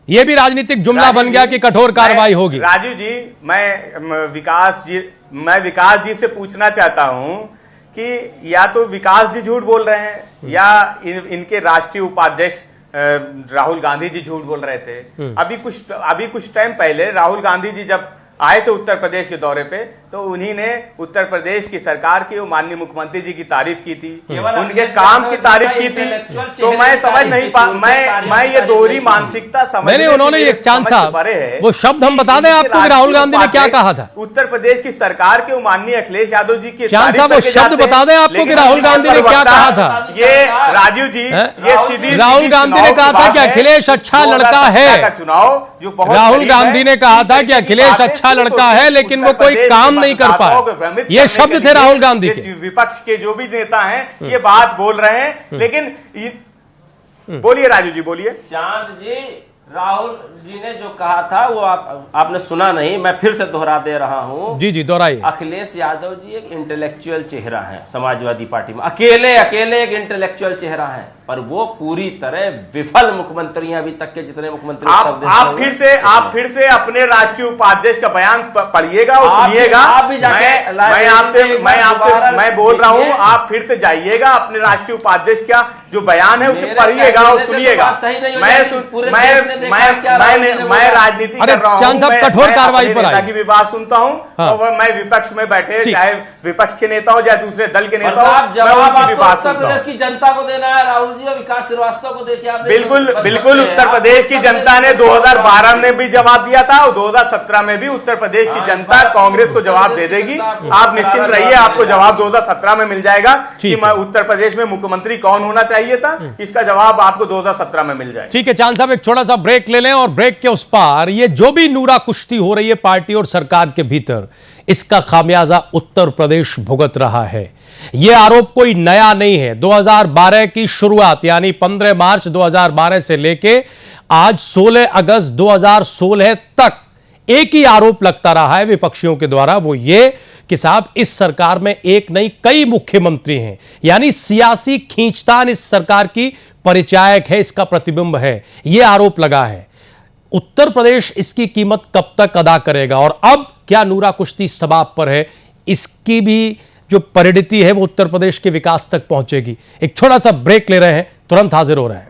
ये भी राजनीतिक जुमला बन गया कि कठोर कार्रवाई होगी। राजीव जी, मैं विकास जी से पूछना चाहता हूं कि या तो विकास जी झूठ बोल रहे हैं या इनके राष्ट्रीय उपाध्यक्ष राहुल गांधी जी झूठ बोल रहे थे। अभी कुछ टाइम पहले राहुल गांधी जी जब आए थे उत्तर प्रदेश के दौरे पे, तो उन्हीं ने उत्तर प्रदेश की सरकार की, माननीय मुख्यमंत्री जी की तारीफ की थी, उनके काम की तारीफ की थी। तो मैं समझ नहीं पा, मैं ये दोहरी मानसिकता समझ नहीं, उन्होंने एक चांद साहब वो शब्द हम बता दें आपको कि राहुल गांधी ने क्या कहा था उत्तर प्रदेश की सरकार के, माननीय अखिलेश यादव जी की। चांद साहब वो शब्द बता दें आपको कि राहुल गांधी ने क्या कहा था। ये राजीव जी, ये सीधी राहुल गांधी ने कहा था कि अखिलेश अच्छा लड़का है। चुनाव जो राहुल गांधी ने कहा था कि अखिलेश अच्छा लड़का है, लेकिन वो कोई काम नहीं कर पाया। ये शब्द थे राहुल गांधी के। विपक्ष के जो भी नेता हैं ये बात बोल रहे हैं, लेकिन बोलिए राजू जी, बोलिए। चांद जी, राहुल जी ने जो कहा था वो आपने सुना नहीं, मैं फिर से दोहरा दे रहा हूं। जी जी, दोहराइए। अखिलेश यादव जी एक इंटेलेक्चुअल चेहरा है समाजवादी पार्टी में, अकेले एक इंटेलेक्चुअल चेहरा है, पर वो पूरी तरह विफल मुख्यमंत्री हैं अभी तक के जितने मुख्यमंत्री। आप फिर से अपने राष्ट्रीय उपाध्यक्ष का बयान पढ़िएगा और सुनिएगा। मैं बोल रहा हूं, आप फिर से जाइएगा अपने राष्ट्रीय उपाध्यक्ष का जो बयान है उसे पढ़िएगा और सुनिएगा। मैं राजनीति कर रहा हूं, कठोर कार्रवाई पर नेता की भी बात सुनता हूं। और मैं विपक्ष में बैठे, चाहे विपक्ष के नेता हो चाहे दूसरे दल के नेता हो, मैं उनकी भी बात सुनता हूं। प्रदेश की जनता को देना है राहुल जी और विकास श्रीवास्तव को देखिए आप। बिल्कुल उत्तर प्रदेश की जनता ने 2012 में भी जवाब दिया था और 2017 में भी उत्तर प्रदेश की जनता कांग्रेस को जवाब दे देगी। आप निश्चिंत रहिए, आपको जवाब 2017 में मिल जाएगा कि उत्तर प्रदेश में मुख्यमंत्री कौन होना चाहिए था। इसका जवाब आपको 2017 में मिल जाएगा। ठीक है चांद साहब, एक छोटा सा ब्रेक ले लें और ब्रेक के उस पार ये जो भी नूरा कुश्ती हो रही है पार्टी और सरकार के भीतर, इसका खामियाजा उत्तर प्रदेश भुगत रहा है। यह आरोप कोई नया नहीं है। 2012 की शुरुआत यानी 15 मार्च 2012 से लेके आज 16 अगस्त 2016 तक एक ही आरोप लगता रहा है विपक्षियों के द्वारा, वो ये कि साहब इस सरकार में एक नहीं कई मुख्यमंत्री हैं, यानी सियासी खींचतान इस सरकार की परिचायक है, इसका प्रतिबिंब है, यह आरोप लगा है। उत्तर प्रदेश इसकी कीमत कब तक अदा करेगा और अब क्या नूरा कुश्ती समाप्त पर है, इसकी भी जो परिणति है वो उत्तर प्रदेश के विकास तक पहुंचेगी। एक छोटा सा ब्रेक ले रहे हैं, तुरंत हाजिर हो रहे हैं।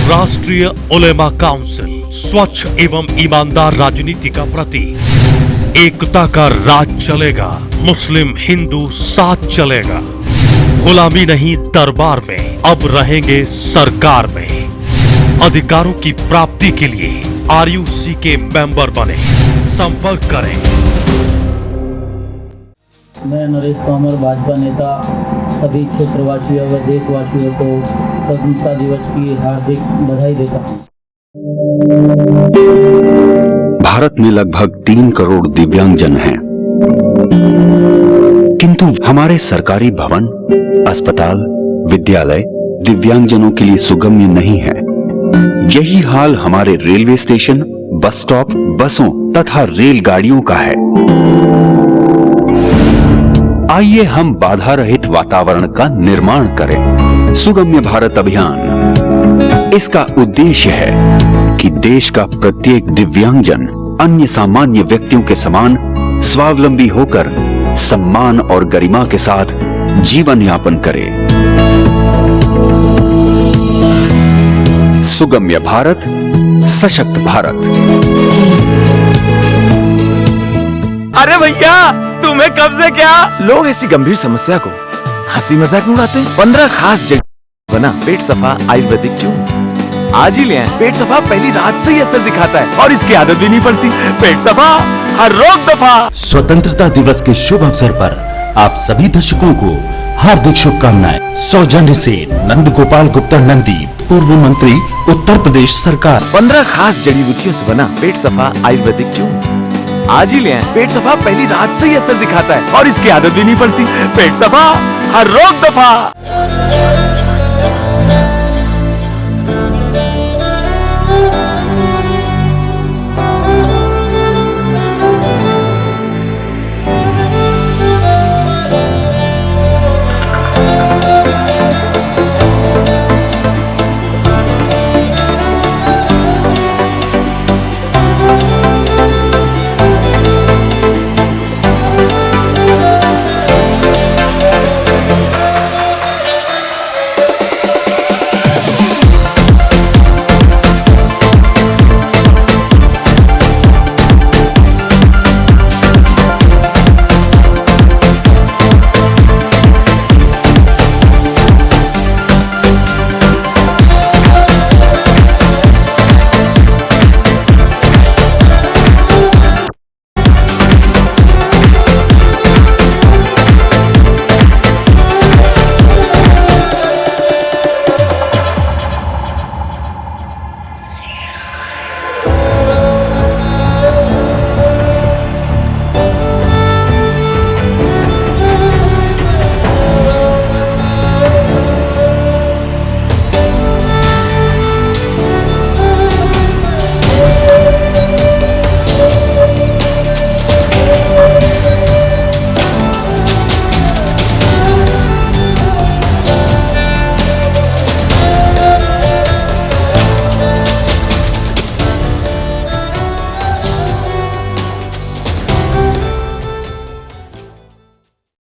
राष्ट्रीय उलेमा काउंसिल स्वच्छ एवं ईमानदार राजनीति का प्रतीक। एकता का राज चलेगा, मुस्लिम हिंदू साथ चलेगा। गुलामी नहीं दरबार में, अब रहेंगे सरकार में। अधिकारों की प्राप्ति के लिए आरयूसी के मेंबर बने, संपर्क करें। मैं नरेश तोमर, भाजपा नेता, सभी क्षेत्रवासियों व देशवासियों को स्वतंत्रता दिवस की हार्दिक बधाई देता हूँ। भारत में लगभग 3 करोड़ दिव्यांगजन हैं, किंतु हमारे सरकारी भवन, अस्पताल, विद्यालय दिव्यांगजनों के लिए सुगम्य नहीं है। यही हाल हमारे रेलवे स्टेशन, बस स्टॉप, बसों तथा रेलगाड़ियों का है। आइए हम बाधा रहित वातावरण का निर्माण करें। सुगम्य भारत अभियान, इसका उद्देश्य है कि देश का प्रत्येक दिव्यांगजन अन्य सामान्य व्यक्तियों के समान स्वावलंबी होकर सम्मान और गरिमा के साथ जीवन यापन करे। सुगम्य भारत, सशक्त भारत। अरे भैया, तुम्हें कब से क्या? लोग ऐसी गंभीर समस्या को हंसी मजाक में उड़ाते हैं। 15 खास जड़ी बना पेट सफा आयुर्वेदिक चूर्ण आज ही ले आए। पेट सफा पहली रात से ही असर दिखाता है और इसकी आदत भी नहीं पड़ती। पेट सफा, हर रोग दफा। स्वतंत्रता दिवस के शुभ अवसर पर आप सभी दर्शकों को हार्दिक शुभकामनाएं। सौजन्य से नंद गोपाल गुप्ता नंदी, पूर्व मंत्री, उत्तर प्रदेश सरकार। 15 खास जड़ी बूटियों से बना पेट सफा आयुर्वेदिक चूर्ण आज ही ले आए। पेट सफा पहली रात से ही असर दिखाता है और इसकी आदत भी नहीं पड़ती। पेट सफा, हर रोग दफा।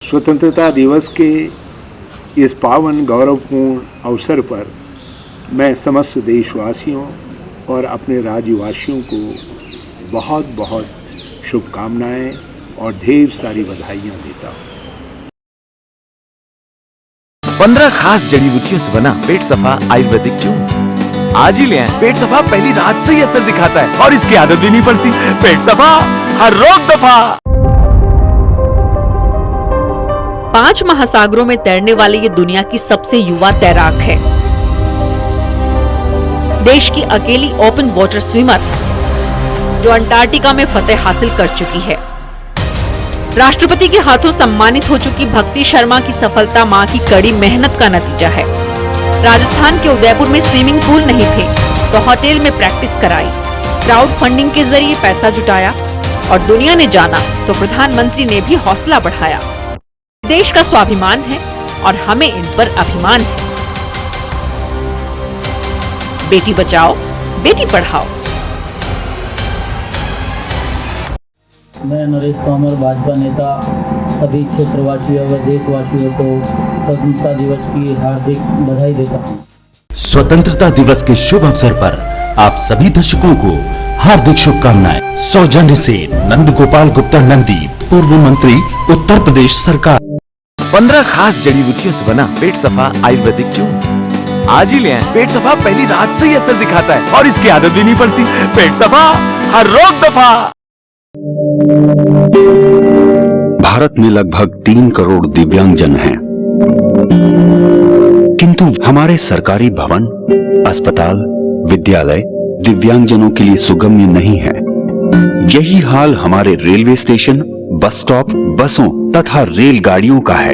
स्वतंत्रता दिवस के इस पावन गौरवपूर्ण अवसर पर मैं समस्त देशवासियों और अपने राज्यवासियों को बहुत बहुत शुभकामनाएं और ढेर सारी बधाइयां देता हूं। 15 खास जड़ी बूटियों से बना पेट सफा आयुर्वेदिक चूर्ण आज ही ले आए। पेट सफा पहली रात से ही असर दिखाता है और इसकी आदत भी नहीं पड़ती। पेट सफा, हर रोग दफा। 5 महासागरों में तैरने वाले ये दुनिया की सबसे युवा तैराक है। देश की अकेली ओपन वाटर स्विमर जो अंटार्कटिका में फतेह हासिल कर चुकी है। राष्ट्रपति के हाथों सम्मानित हो चुकी भक्ति शर्मा की सफलता मां की कड़ी मेहनत का नतीजा है। राजस्थान के उदयपुर में स्विमिंग पूल नहीं थे तो होटल में प्रैक्टिस कराई, क्राउड फंडिंग के जरिए पैसा जुटाया और दुनिया ने जाना तो प्रधानमंत्री ने भी हौसला बढ़ाया। देश का स्वाभिमान है और हमें इन पर अभिमान है। बेटी बचाओ, बेटी पढ़ाओ। मैं नरेश तोमर, भाजपा नेता, सभी क्षेत्रवासियों व देशवासियों को स्वतंत्रता दिवस की हार्दिक बधाई देता हूँ। स्वतंत्रता दिवस के शुभ अवसर पर आप सभी दर्शकों को हार्दिक शुभकामनाएं। सौजन्य से नंद गोपाल गुप्ता नंदी, पूर्व मंत्री उत्तर प्रदेश सरकार। 15 खास जड़ी बूटियों से बना पेट सफा आयुर्वेदिक चूर्ण आज ही ले आएं। पेट सफा पहली रात से ही असर दिखाता है और इसकी आदत भी नहीं पड़ती। पेट सफा, हर रोग दफा। भारत में लगभग 3 करोड़ दिव्यांगजन हैं, किंतु हमारे सरकारी भवन, अस्पताल, विद्यालय दिव्यांगजनों के लिए सुगम्य नहीं है। यही हाल हमारे रेलवे स्टेशन, बस स्टॉप, बसों तथा रेलगाड़ियों का है।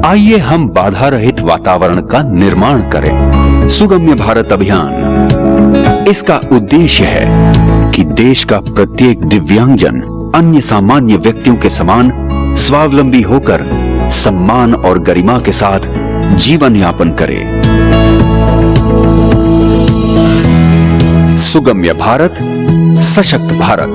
आइए हम बाधा रहित वातावरण का निर्माण करें। सुगम्य भारत अभियान, इसका उद्देश्य है कि देश का प्रत्येक दिव्यांगजन अन्य सामान्य व्यक्तियों के समान स्वावलंबी होकर सम्मान और गरिमा के साथ जीवन यापन करे। सुगम्य भारत, सशक्त भारत।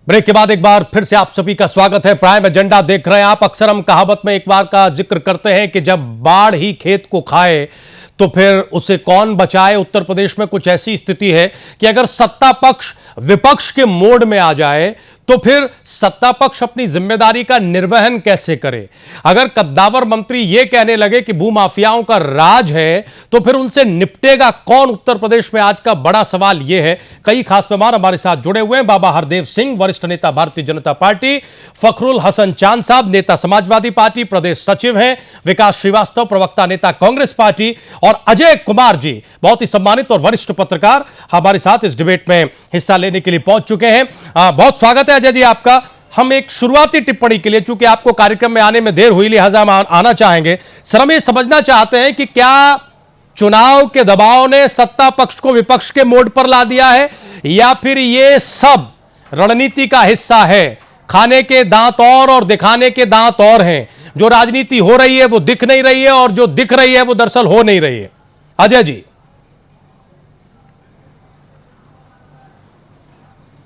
ब्रेक के बाद एक बार फिर से आप सभी का स्वागत है। प्राइम एजेंडा देख रहे हैं आप। अक्सर हम कहावत में एक बार का जिक्र करते हैं कि जब बाढ़ ही खेत को खाए तो फिर उसे कौन बचाए। उत्तर प्रदेश में कुछ ऐसी स्थिति है कि अगर सत्ता पक्ष विपक्ष के मोड में आ जाए तो फिर सत्ता पक्ष अपनी जिम्मेदारी का निर्वहन कैसे करे। अगर कद्दावर मंत्री यह कहने लगे कि भूमाफियाओं का राज है तो फिर उनसे निपटेगा कौन। उत्तर प्रदेश में आज का बड़ा सवाल यह है। कई खास मेहमान हमारे साथ जुड़े हुए हैं। बाबा हरदेव सिंह, वरिष्ठ नेता भारतीय जनता पार्टी, फखरुल हसन चांद साहब, नेता समाजवादी पार्टी, प्रदेश सचिव हैं, विकास श्रीवास्तव, प्रवक्ता नेता कांग्रेस पार्टी, और अजय कुमार जी, बहुत ही सम्मानित और वरिष्ठ पत्रकार, हमारे साथ इस डिबेट में हिस्सा लेने के लिए पहुंच चुके हैं। बहुत स्वागत है अजय जी आपका। हम एक शुरुआती टिप्पणी के लिए, चूंकि आपको कार्यक्रम में आने में देर हुई, लिहाजा हम आना चाहेंगे। सर, हम ये समझना चाहते हैं कि क्या चुनाव के दबाव ने सत्ता पक्ष को विपक्ष के मोड पर ला दिया है, या फिर ये सब रणनीति का हिस्सा है। खाने के दांत और दिखाने के दांत और हैं। जो राजनीति हो रही है वो दिख नहीं रही है, और जो दिख रही है वो दरअसल हो नहीं रही है। अजय जी।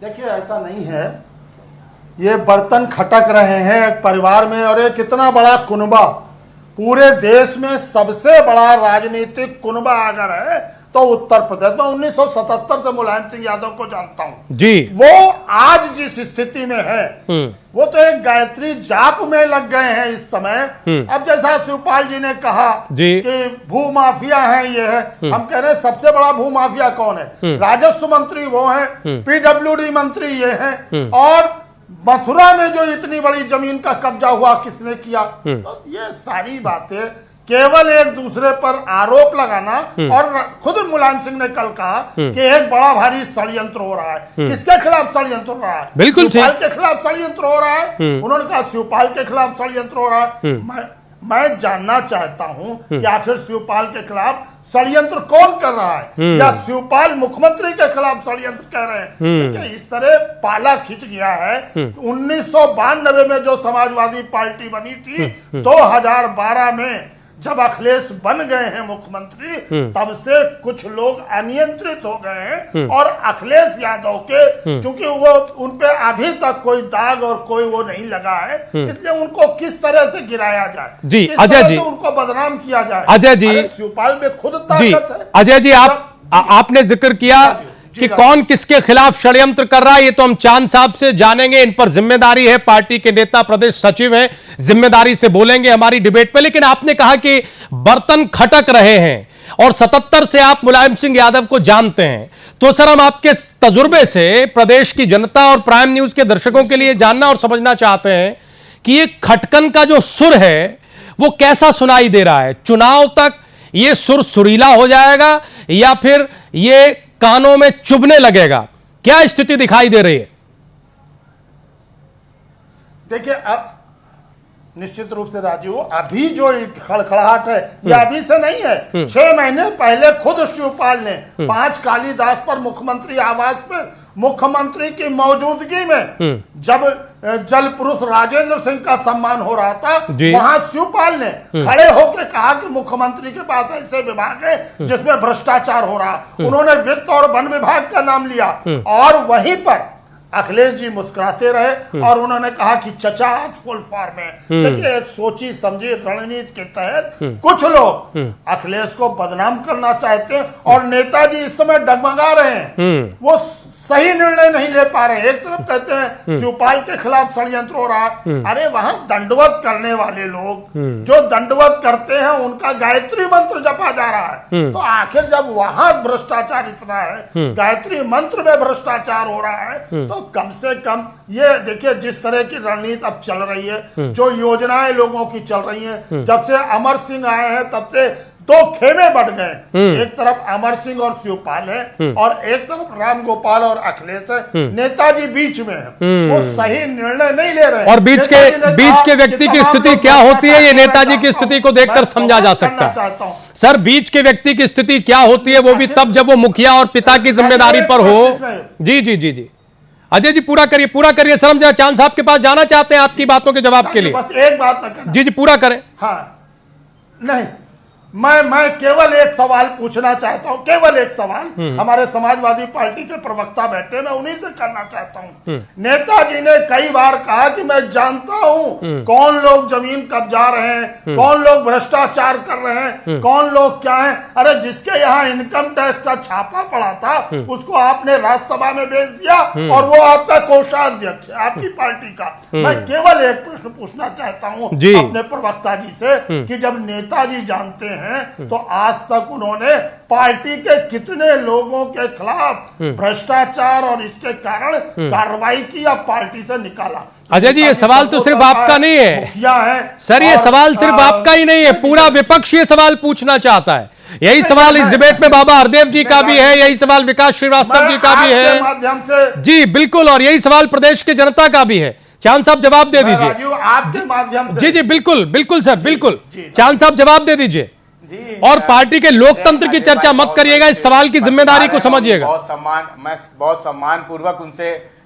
देखिए, ऐसा नहीं है। ये बर्तन खटक रहे हैं एक परिवार में, और ये कितना बड़ा कुनबा, पूरे देश में सबसे बड़ा राजनीतिक कुनबा अगर है तो उत्तर प्रदेश में। 1977 से मुलायम सिंह यादव को जानता हूं जी। वो आज जिस स्थिति में है वो तो एक गायत्री जाप में लग गए हैं इस समय। अब जैसा शिवपाल जी ने कहा कि भूमाफिया है ये है, हम कह रहे हैं सबसे बड़ा भूमाफिया कौन है? राजस्व मंत्री वो है, पीडब्ल्यूडी मंत्री ये है, और मथुरा में जो इतनी बड़ी जमीन का कब्जा हुआ किसने किया? तो ये सारी बातें केवल एक दूसरे पर आरोप लगाना, और खुद मुलायम सिंह ने कल कहा कि एक बड़ा भारी षड्यंत्र हो रहा है। किसके खिलाफ षड्यंत्र हो रहा है? बिल्कुल शिवपाल के खिलाफ षड्यंत्र हो रहा है। उन्होंने कहा शिवपाल के खिलाफ षड्यंत्र हो रहा है। मैं जानना चाहता हूं कि आखिर शिवपाल के खिलाफ षड्यंत्र कौन कर रहा है, या शिवपाल मुख्यमंत्री के खिलाफ षड्यंत्र कर रहे हैं? देखिए, इस तरह पाला खिंच गया है। 1992 में जो समाजवादी पार्टी बनी थी, 2012 में जब अखिलेश बन गए हैं मुख्यमंत्री, तब से कुछ लोग अनियंत्रित हो गए हैं, और अखिलेश यादव के चूंकि वो उनपे अभी तक कोई दाग और कोई वो नहीं लगा है, इसलिए उनको किस तरह से गिराया जाए जी। अजय जी, उनको बदनाम किया जाए। अजय जी, शिवपाल में खुद ताकत है। अजय जी, आपने जिक्र किया कि कौन किसके खिलाफ षड्यंत्र कर रहा है, ये तो हम चांद साहब से जानेंगे। इन पर जिम्मेदारी है, पार्टी के नेता, प्रदेश सचिव हैं, जिम्मेदारी से बोलेंगे हमारी डिबेट पे। लेकिन आपने कहा कि बर्तन खटक रहे हैं, और 77 से आप मुलायम सिंह यादव को जानते हैं। तो सर, हम आपके तजुर्बे से प्रदेश की जनता और प्राइम न्यूज के दर्शकों के लिए जानना और समझना चाहते हैं कि ये खटकन का जो सुर है वो कैसा सुनाई दे रहा है। चुनाव तक ये सुर सुरीला हो जाएगा, या फिर ये कानों में चुभने लगेगा? क्या स्थिति दिखाई दे रही है? देखिए, अब निश्चित रूप से राजीव, अभी जो खड़खड़ाहट है ये अभी से नहीं है। 6 महीने पहले खुद शिवपाल ने 5 कालीदास पर मुख्यमंत्री आवास पर मुख्यमंत्री की मौजूदगी में जब जल पुरुष राजेंद्र सिंह का सम्मान हो रहा था, वहां शिवपाल ने खड़े होकर कहा कि मुख्यमंत्री के पास ऐसे विभाग है जिसमें भ्रष्टाचार हो रहा। उन्होंने वित्त और वन विभाग का नाम लिया और वहीं पर अखिलेश जी मुस्कुराते रहे और उन्होंने कहा कि चचा आज फुल फॉर्म है। देखिए, एक सोची समझी रणनीति के तहत कुछ लोग अखिलेश को बदनाम करना चाहते हैं और नेताजी इस समय डगमगा रहे हैं, वो सही निर्णय नहीं ले पा रहे। एक तरफ कहते हैं शिवपाल के खिलाफ षड्यंत्र हो रहा है, अरे वहां दंडवत करने वाले लोग जो दंडवत करते हैं उनका गायत्री मंत्र जपा जा रहा है। तो आखिर जब वहां भ्रष्टाचार इतना है, गायत्री मंत्र में भ्रष्टाचार हो रहा है, तो कम से कम ये देखिए जिस तरह की रणनीति अब चल रही है, जो योजनाएं लोगों की चल रही हैं, जब से अमर सिंह आए हैं तब से 2 खेमे बढ़ गए। एक तरफ अमर सिंह और शिवपाल है और एक तरफ राम गोपाल और अखिलेश है। नेताजी बीच में है, वो सही निर्णय नहीं ले रहे। और बीच के व्यक्ति की स्थिति क्या होती है, ये नेताजी की स्थिति को देखकर समझा जा सकता है। सर, बीच के व्यक्ति की स्थिति क्या होती है वो भी तब जब वो मुखिया और पिता की जिम्मेदारी पर हो। जी जी जी जी अजय जी, पूरा करिए सर, हम चांद साहब के पास जाना चाहते हैं आपकी बातों के जवाब के लिए। बस एक बात मैं कहना, जी पूरा करें। हाँ, नहीं, मैं केवल एक सवाल पूछना चाहता हूं, केवल एक सवाल हमारे समाजवादी पार्टी के प्रवक्ता बैठे, मैं उन्हीं से करना चाहता हूं। नेताजी ने कई बार कहा कि मैं जानता हूं कौन लोग जमीन कब्जा रहे हैं, कौन लोग भ्रष्टाचार कर रहे हैं, कौन लोग क्या हैं। अरे जिसके यहाँ इनकम टैक्स का छापा पड़ा था उसको आपने राज्यसभा में भेज दिया और वो आपका कोषाध्यक्ष है आपकी पार्टी का। मैं केवल एक प्रश्न पूछना चाहता हूं अपने प्रवक्ता जी से कि जब नेताजी जानते हैं तो आज तक उन्होंने पार्टी के कितने लोगों के खिलाफ भ्रष्टाचार और इसके कारण कार्रवाई की या पार्टी से निकाला। अजय जी, ये सवाल तो सिर्फ आपका नहीं है सर, ये सवाल सिर्फ आपका ही नहीं है, पूरा विपक्ष ये सवाल पूछना चाहता है। यही सवाल इस डिबेट में बाबा हरदेव जी का भी है, यही सवाल विकास श्रीवास्तव जी का भी है, माध्यम से जी बिल्कुल, और यही सवाल प्रदेश की जनता का भी है। चांद साहब जवाब दे दीजिए आपके माध्यम से। जी जी बिल्कुल सर, बिल्कुल चांद साहब जवाब दे दीजिए और पार्टी के लोकतंत्र की चर्चा मत करिएगा, इस सवाल की जिम्मेदारी को समझिएगा। मैं बहुत सम्मान पूर्वक उनसे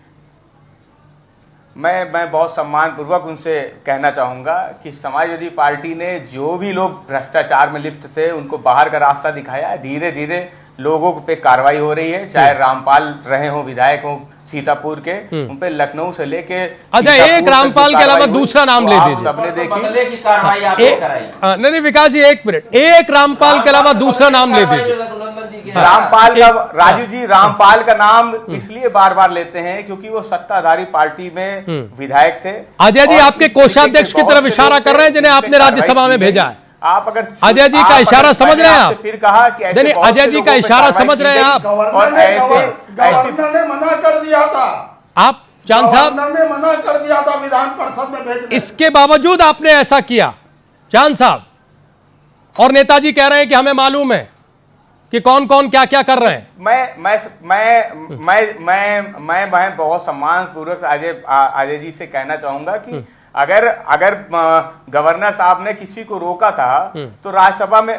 मैं बहुत सम्मान पूर्वक उनसे कहना चाहूंगा कि समाजवादी पार्टी ने जो भी लोग भ्रष्टाचार में लिप्त थे उनको बाहर का रास्ता दिखाया है। धीरे धीरे लोगों पे कार्रवाई हो रही है, चाहे रामपाल रहे हो, विधायक हो सीतापुर के, उन पे लखनऊ से लेके अच्छा एक रामपाल के अलावा दूसरा नाम ले दीजिए। सबने देखी नहीं विकास जी, एक मिनट, एक रामपाल के अलावा दूसरा नाम ले दीजिए। रामपाल का, राजू जी, रामपाल का नाम इसलिए बार बार लेते हैं क्योंकि वो सत्ताधारी पार्टी में विधायक थे। अजय जी आपके कोषाध्यक्ष की तरफ इशारा कर रहे हैं जिन्हें आपने राज्यसभा में भेजा है। आप अगर अजय जी का इशारा समझ रहे हैं आप? फिर कहा कि नहीं, अजय जी का इशारा समझ रहे हैं आप? और गवर्नर ने मना कर दिया था, आप चांद साहब ने मना कर दिया था विधान परिषद में भेजने, इसके बावजूद आपने ऐसा किया चांद साहब, और नेताजी कह रहे हैं कि हमें मालूम है कि कौन कौन क्या क्या कर रहे हैं। मैं बहुत सम्मान पूर्वक अजय जी से कहना चाहूंगा कि अगर गवर्नर साहब ने किसी को रोका था तो राज्यसभा में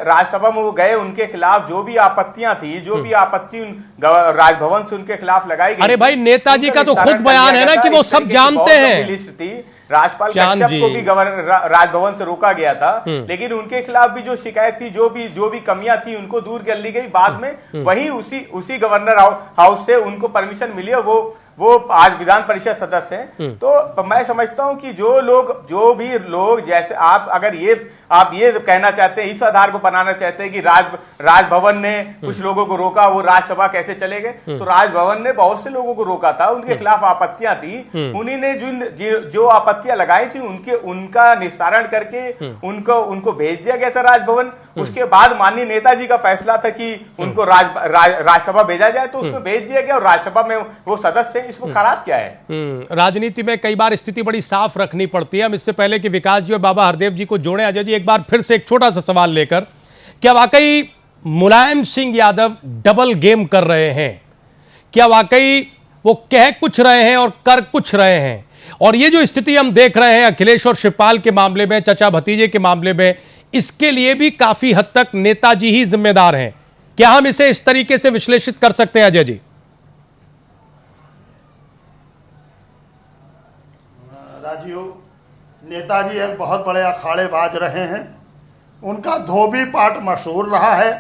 वो गए, उनके खिलाफ जो भी आपत्तियां थी, जो भी आपत्ति राजभवन से उनके खिलाफ लगाई गई। अरे भाई, नेताजी का तो खुद बयान है ना कि वो सब जानते हैं। लिस्ट थी, राज्यपाल कश्यप को भी राजभवन से रोका गया था, लेकिन उनके खिलाफ भी जो शिकायत थी, जो भी कमियां थी, उनको दूर कर ली गई। बाद में वही उसी गवर्नर हाउस से उनको परमिशन मिली और वो आज विधान परिषद सदस्य हैं। तो मैं समझता हूं कि जो भी लोग जैसे आप ये कहना चाहते हैं, इस आधार को बनाना चाहते हैं कि राजभवन ने कुछ लोगों को रोका, वो राज्यसभा कैसे चले गए? तो राजभवन ने बहुत से लोगों को रोका था, उनके खिलाफ आपत्तियां थी, उन्हीं ने जो आपत्तियां लगाई थी उनका निस्तारण करके उनको भेज दिया गया था राजभवन। उसके बाद माननीय नेताजी का फैसला था कि उनको राज्यसभा भेजा जाए, तो उसमें भेज दिया गया और राज्यसभा में वो सदस्य हैं। इसमें खराब क्या है? राजनीति में कई बार स्थिति बड़ी साफ रखनी पड़ती है। हम इससे पहले कि विकास जी और बाबा हरदेव जी को जोड़े, अजय जी एक बार फिर से एक छोटा सा सवाल लेकर, क्या वाकई मुलायम सिंह यादव डबल गेम कर रहे हैं? क्या वाकई वो कह कुछ रहे हैं और कर कुछ रहे हैं? और ये जो स्थिति हम देख रहे हैं अखिलेश और शिवपाल के मामले में, चचा भतीजे के मामले में, इसके लिए भी काफी हद तक नेताजी ही जिम्मेदार हैं। क्या हम इसे इस तरीके से विश्लेषित कर सकते हैं अजय जी? राजीव, नेताजी एक बहुत बड़े अखाड़ेबाज रहे हैं, उनका धोबी पाठ मशहूर रहा है,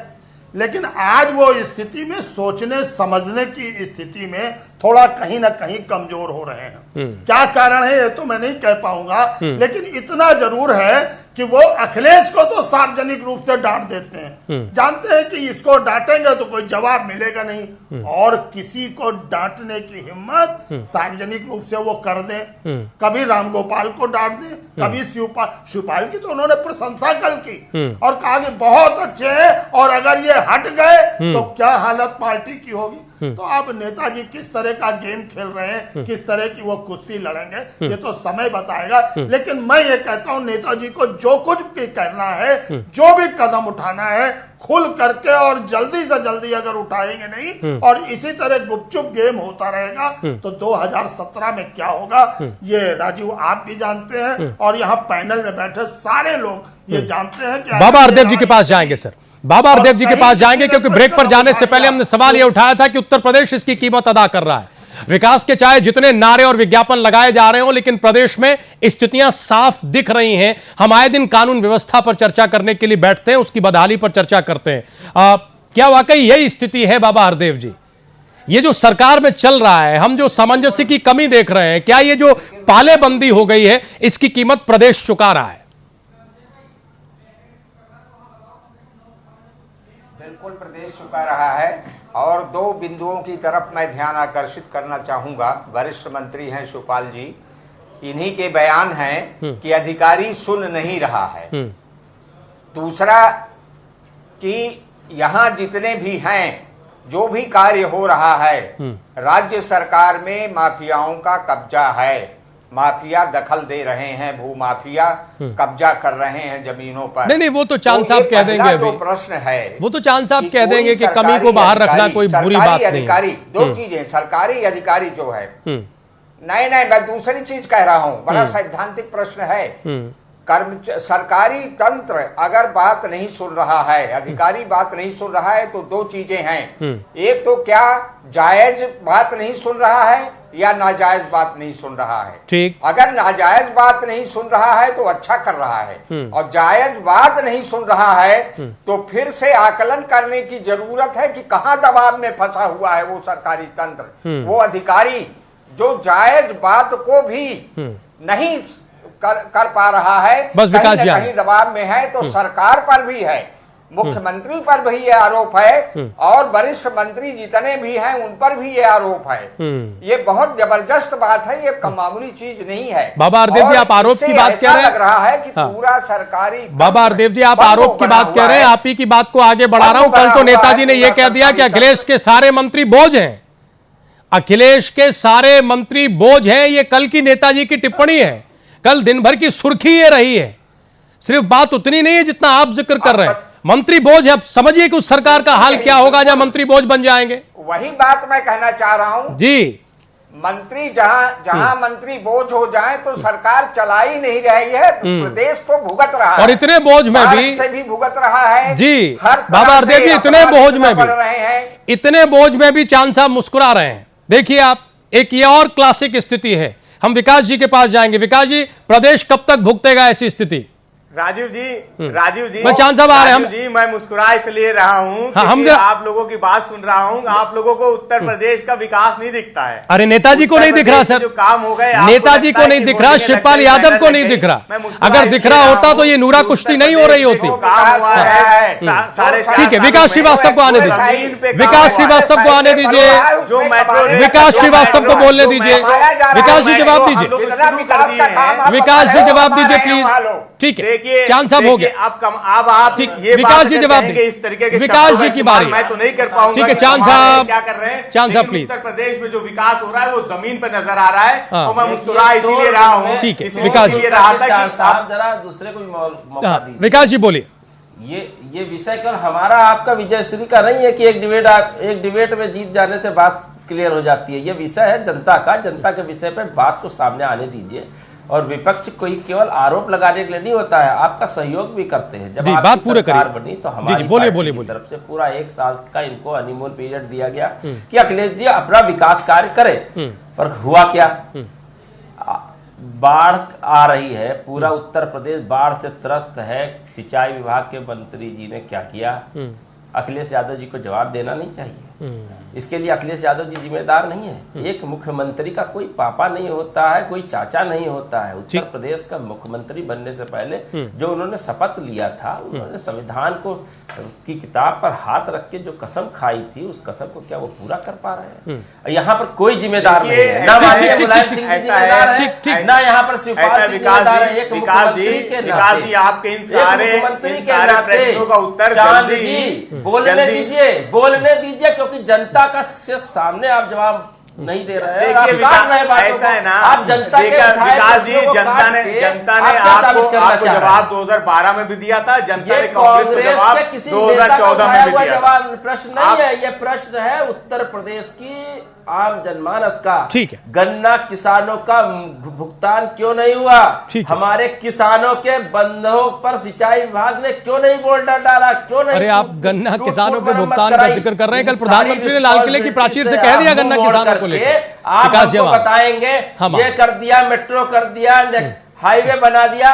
लेकिन आज वो स्थिति में सोचने समझने की स्थिति में थोड़ा कहीं ना कहीं कमजोर हो रहे हैं। क्या कारण है ये तो मैं नहीं कह पाऊंगा, लेकिन इतना जरूर है कि वो अखिलेश को तो सार्वजनिक रूप से डांट देते हैं, जानते हैं कि इसको डांटेंगे तो कोई जवाब मिलेगा नहीं, और किसी को डांटने की हिम्मत सार्वजनिक रूप से वो कर दें। कभी रामगोपाल को डांट दें, कभी शिवपाल की तो उन्होंने प्रशंसा कल की और कहा कि बहुत अच्छे हैं, और अगर ये हट गए तो क्या हालत पार्टी की होगी। तो अब नेताजी किस तरह का गेम खेल रहे हैं, किस तरह की वो कुश्ती लड़ेंगे, ये तो समय बताएगा। लेकिन मैं ये कहता हूं नेताजी को जो कुछ भी करना है, जो भी कदम उठाना है, खुल करके और जल्दी से जल्दी अगर उठाएंगे नहीं और इसी तरह गुपचुप गेम होता रहेगा तो 2017 में क्या होगा ये राजीव आप भी जानते हैं, और यहाँ पैनल में बैठे सारे लोग ये जानते हैं कि बाबा हरदेव जी के पास जाएंगे सर, बाबा हरदेव जी के पास जाएंगे, क्योंकि ब्रेक पर जाने से पहले हमने सवाल यह उठाया था कि उत्तर प्रदेश इसकी कीमत अदा कर रहा है। विकास के चाहे जितने नारे और विज्ञापन लगाए जा रहे हो, लेकिन प्रदेश में स्थितियां साफ दिख रही हैं। हम आए दिन कानून व्यवस्था पर चर्चा करने के लिए बैठते हैं, उसकी बदहाली पर चर्चा करते हैं। क्या वाकई यही स्थिति है बाबा हरदेव जी? ये जो सरकार में चल रहा है, हम जो सामंजस्य की कमी देख रहे हैं, क्या ये जो तालेबंदी हो गई है इसकी कीमत प्रदेश चुका रहा है? बिल्कुल प्रदेश चुका रहा है, और दो बिंदुओं की तरफ मैं ध्यान आकर्षित करना चाहूंगा। वरिष्ठ मंत्री हैं शिवपाल जी, इन्हीं के बयान हैं कि अधिकारी सुन नहीं रहा है। दूसरा कि यहाँ जितने भी हैं, जो भी कार्य हो रहा है, राज्य सरकार में माफियाओं का कब्जा है, माफिया दखल दे रहे हैं, भू माफिया कब्जा कर रहे हैं जमीनों पर। नहीं, वो तो चांद साहब कह देंगे अभी। जो प्रश्न है वो तो चांद साहब कह देंगे कि कमी को बाहर रखना कोई बुरी बात नहीं। अधिकारी दो चीजें, सरकारी अधिकारी जो है, नहीं मैं दूसरी चीज कह रहा हूं, बड़ा सैद्धांतिक प्रश्न है। सरकारी तंत्र अगर बात नहीं सुन रहा है, अधिकारी बात नहीं सुन रहा है, तो दो चीजें हैं। एक तो क्या जायज बात नहीं सुन रहा है या नाजायज बात नहीं सुन रहा है। ठीक, अगर नाजायज बात नहीं सुन रहा है तो अच्छा कर रहा है, और जायज बात नहीं सुन रहा है तो फिर से आकलन करने की जरूरत है कि कहां दबाव में फंसा हुआ है वो सरकारी तंत्र, वो अधिकारी जो जायज बात को भी नहीं कर पा रहा है, बस विकास जी कहीं दबाव में है। तो सरकार पर भी है, मुख्यमंत्री पर भी ये आरोप है, और वरिष्ठ मंत्री जितने भी हैं उन पर भी ये आरोप है। ये बहुत जबरदस्त बात है, ये मामूली चीज नहीं है। बाबा हरदेव जी आप आरोप की बात कह रहे हैं, लग रहा है कि पूरा सरकारी। बाबा हरदेव जी आप आरोप की बात कह रहे हैं, आप ही की बात को आगे बढ़ा रहा हूं। कल तो नेताजी ने यह कह दिया कि अखिलेश के सारे मंत्री बोझ हैं, अखिलेश के सारे मंत्री बोझ हैं। ये कल की नेताजी की टिप्पणी है, कल दिन भर की सुर्खी ये रही है। सिर्फ बात उतनी नहीं है जितना आप जिक्र कर रहे हैं, मंत्री बोझ है। अब समझिए कि उस सरकार का हाल क्या होगा जहां मंत्री बोझ बन जाएंगे। वही बात मैं कहना चाह रहा हूं जी, मंत्री जहां मंत्री बोझ हो जाए तो सरकार चला ही नहीं रही है, प्रदेश तो भुगत रहा है, और इतने बोझ में भी से भी भुगत रहा है जी। हर बाबा हरदेव जी इतने बोझ में भी, रहे हैं, इतने बोझ में भी चांद साहब मुस्कुरा रहे हैं। देखिए आप, एक ये और क्लासिक स्थिति है। हम विकास जी के पास जाएंगे। विकास जी, प्रदेश कब तक भुगतेगा ऐसी स्थिति? राजीव जी मैं चांद साहब आ रहे हैं। जी मैं मुस्कुरा इसलिए रहा हूँ हम आप लोगों की बात सुन रहा हूँ। आप लोगों को उत्तर प्रदेश का विकास नहीं दिखता है। अरे नेताजी को नहीं दिख रहा सर, जो काम हो गए नेताजी को नहीं दिख रहा, शिवपाल यादव को नहीं दिख रहा। अगर दिख रहा होता तो ये नूरा कुश्ती नहीं हो रही होती। ठीक है, विकास श्रीवास्तव को आने दीजिए, विकास श्रीवास्तव को आने दीजिए, विकास श्रीवास्तव को बोलने दीजिए। विकास जी जवाब दीजिए, विकास जी जवाब दीजिए प्लीज। ठीक है, चांद साहब हो गया। आप ये विकास जी जवाब देंगे इस तरीके के विकास जी की बारी, मैं तो नहीं कर पाऊंगा। ठीक है, चांद साहब क्या कर रहे हैं, चांद साहब प्लीज। उत्तर प्रदेश में जो विकास हो रहा है वो जमीन पर नजर आ रहा है, तो मैं मुस्कुरा इसीलिए रहा हूँ। ठीक है, विकास जी जरा दूसरे को मौका दीजिए। विकास जी बोलिए। ये विषय कल हमारा आपका विजयश्री का नहीं है कि एक डिबेट में जीत जाने से बात क्लियर हो जाती है। ये विषय है जनता का, जनता के विषय पे बात को सामने आने दीजिए। और विपक्ष कोई केवल आरोप लगाने के लिए नहीं होता है, आपका सहयोग भी करते हैं। जब आपकी सरकार बनी तो हमारी पार्टी की तरफ से पूरा 1 साल का इनको हनीमून पीरियड दिया गया कि अखिलेश जी अपना विकास कार्य करें। पर हुआ क्या? बाढ़ आ रही है, पूरा उत्तर प्रदेश बाढ़ से त्रस्त है। सिंचाई विभाग के मंत्री जी ने क्या किया? अखिलेश यादव जी को जवाब देना नहीं चाहिए। इसके लिए अखिलेश यादव जी जिम्मेदार नहीं है। एक मुख्यमंत्री का कोई पापा नहीं होता है, कोई चाचा नहीं होता है। उत्तर प्रदेश का मुख्यमंत्री बनने से पहले जो उन्होंने शपथ लिया था, उन्होंने संविधान को की किताब पर हाथ रख के जो कसम खाई थी, उस कसम को क्या वो पूरा कर पा रहे हैं? यहाँ पर कोई जिम्मेदार नहीं है, ना मुलायम सिंह जी जिम्मेदार है, ना यहाँ पर शिवपाल सिंह जिम्मेदार है। एक मुख्यमंत्री के नाते, आपके इन सारे प्रश्नों का उत्तर जल्दी बोलने दीजिए, क्योंकि जनता का सामने आप जवाब नहीं दे रहे हैं। ऐसा है ना, आप जनता के विकास जी, जनता ने आपको जवाब 2012 में भी दिया था, जनता ने कांग्रेस को जवाब 2014 में भी दिया था। प्रश्न नहीं है, ये प्रश्न है उत्तर प्रदेश की आम जनमानस का। ठीक है, गन्ना किसानों का भुगतान क्यों नहीं हुआ? हमारे किसानों के बंधों पर सिंचाई विभाग ने क्यों नहीं बोल्ट डाला? क्यों नहीं? अरे आप गन्ना किसानों के भुगतान का जिक्र कर रहे हैं। कल प्रधानमंत्री ने लाल किले की प्राचीर से कह दिया गन्ना किसानों को लेकर। आप हमको बताएंगे ये कर दिया, मेट्रो कर दिया, हाईवे बना दिया।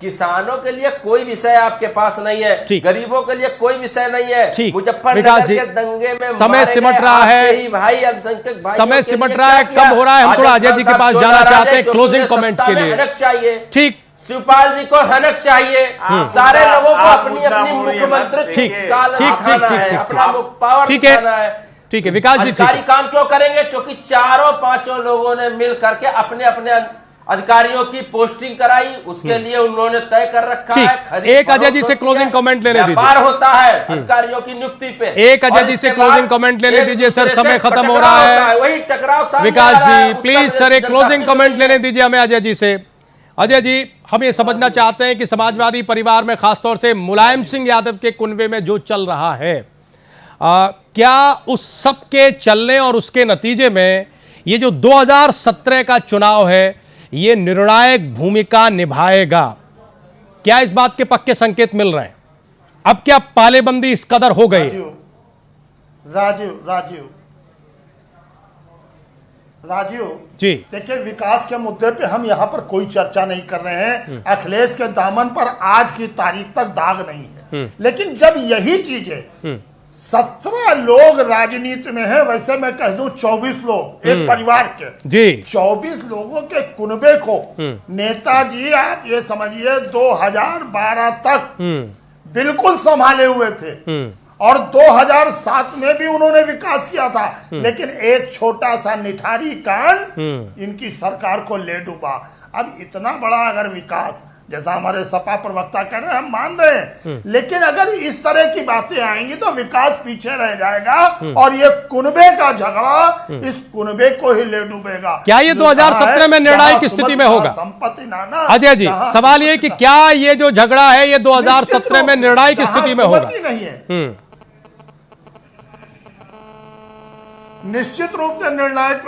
किसानों के लिए कोई विषय आपके पास नहीं है, गरीबों के लिए कोई विषय नहीं है। मुजफ्फरनगर के दंगे में समय सिमट रहा है, भाई अल्पसंख्यक भाई समय सिमट रहा है, कब हो रहा है? हम थोड़ा अजय जी के पास जाना चाहते हैं क्लोजिंग कमेंट के लिए। चाहिए, ठीक, शिवपाल जी को हनक चाहिए। सारे लोगों को अपनी अपनी मुख्यमंत्री ठीक, ठीक है विकास जी। अधिकारी काम क्यों करेंगे? क्योंकि चारों पांचों लोगों ने मिल करके अपने अपने अधिकारियों की पोस्टिंग कराई, उसके लिए उन्होंने तय कर रखा है। एक अजय जी से क्लोजिंग कमेंट लेने दीजिए। व्यापार होता है अधिकारियों की नियुक्ति पे। एक अजय जी से क्लोजिंग कमेंट लेने दीजिए सर, समय खत्म हो रहा है। वही टकराव विकास जी प्लीज सर एक क्लोजिंग कमेंट लेने दीजिए हमें अजय जी से। अजय जी, हम ये समझना चाहते हैं कि समाजवादी परिवार में खासतौर से मुलायम सिंह यादव के कुनबे में जो चल रहा है, क्या उस सब के चलने और उसके नतीजे में ये जो 2017 का चुनाव है ये निर्णायक भूमिका निभाएगा? क्या इस बात के पक्के संकेत मिल रहे हैं? अब क्या पालेबंदी इस कदर हो गई? राजीव जी, देखिए, विकास के मुद्दे पे हम यहाँ पर कोई चर्चा नहीं कर रहे हैं। अखिलेश के दामन पर आज की तारीख तक दाग नहीं है। लेकिन जब यही चीजें 17 लोग राजनीति में हैं, वैसे मैं कह दूं 24 लोग एक परिवार के जी, 24 लोगों के कुनबे को नेताजी आप ये समझिए 2012 तक बिल्कुल संभाले हुए थे। और 2007 में भी उन्होंने विकास किया था, लेकिन एक छोटा सा निठारी कांड इनकी सरकार को ले डूबा। अब इतना बड़ा अगर विकास, जैसा हमारे सपा प्रवक्ता कह रहे हैं, हम मान रहे हैं, लेकिन अगर इस तरह की बातें आएंगी तो विकास पीछे रह जाएगा और ये कुनबे का झगड़ा इस कुनबे को ही ले डूबेगा। क्या ये 2017 में निर्णायक स्थिति में होगा? संपत्ति नाना अजय जी, सवाल ये कि क्या ये जो झगड़ा है ये 2017 में निर्णायक स्थिति में होगा? नहीं है, निश्चित रूप से निर्णायक।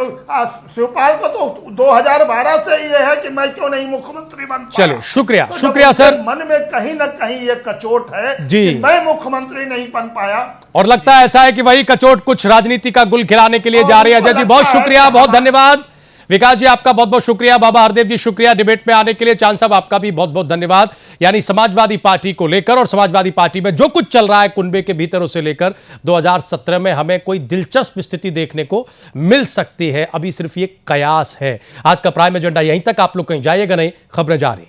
शिवपाल को तो 2012 से ये है कि मैं क्यों नहीं मुख्यमंत्री बन पाया। चलिए, शुक्रिया तो शुक्रिया सर। मन में कहीं ना कहीं ये कचोट है जी, कि मैं मुख्यमंत्री नहीं बन पाया। और लगता है ऐसा है कि वही कचोट कुछ राजनीति का गुल खिलाने के लिए जा रही है। अजय जी बहुत शुक्रिया, बहुत धन्यवाद। विकास जी आपका बहुत बहुत शुक्रिया। बाबा हरदेव जी शुक्रिया डिबेट में आने के लिए। चांद साहब आपका भी बहुत बहुत धन्यवाद। यानी समाजवादी पार्टी को लेकर और समाजवादी पार्टी में जो कुछ चल रहा है कुनबे के भीतर, उसे लेकर 2017 में हमें कोई दिलचस्प स्थिति देखने को मिल सकती है। अभी सिर्फ ये कयास है। आज का प्राइम एजेंडा यहीं तक। आप लोग कहीं जाइएगा नहीं, खबरें जारी।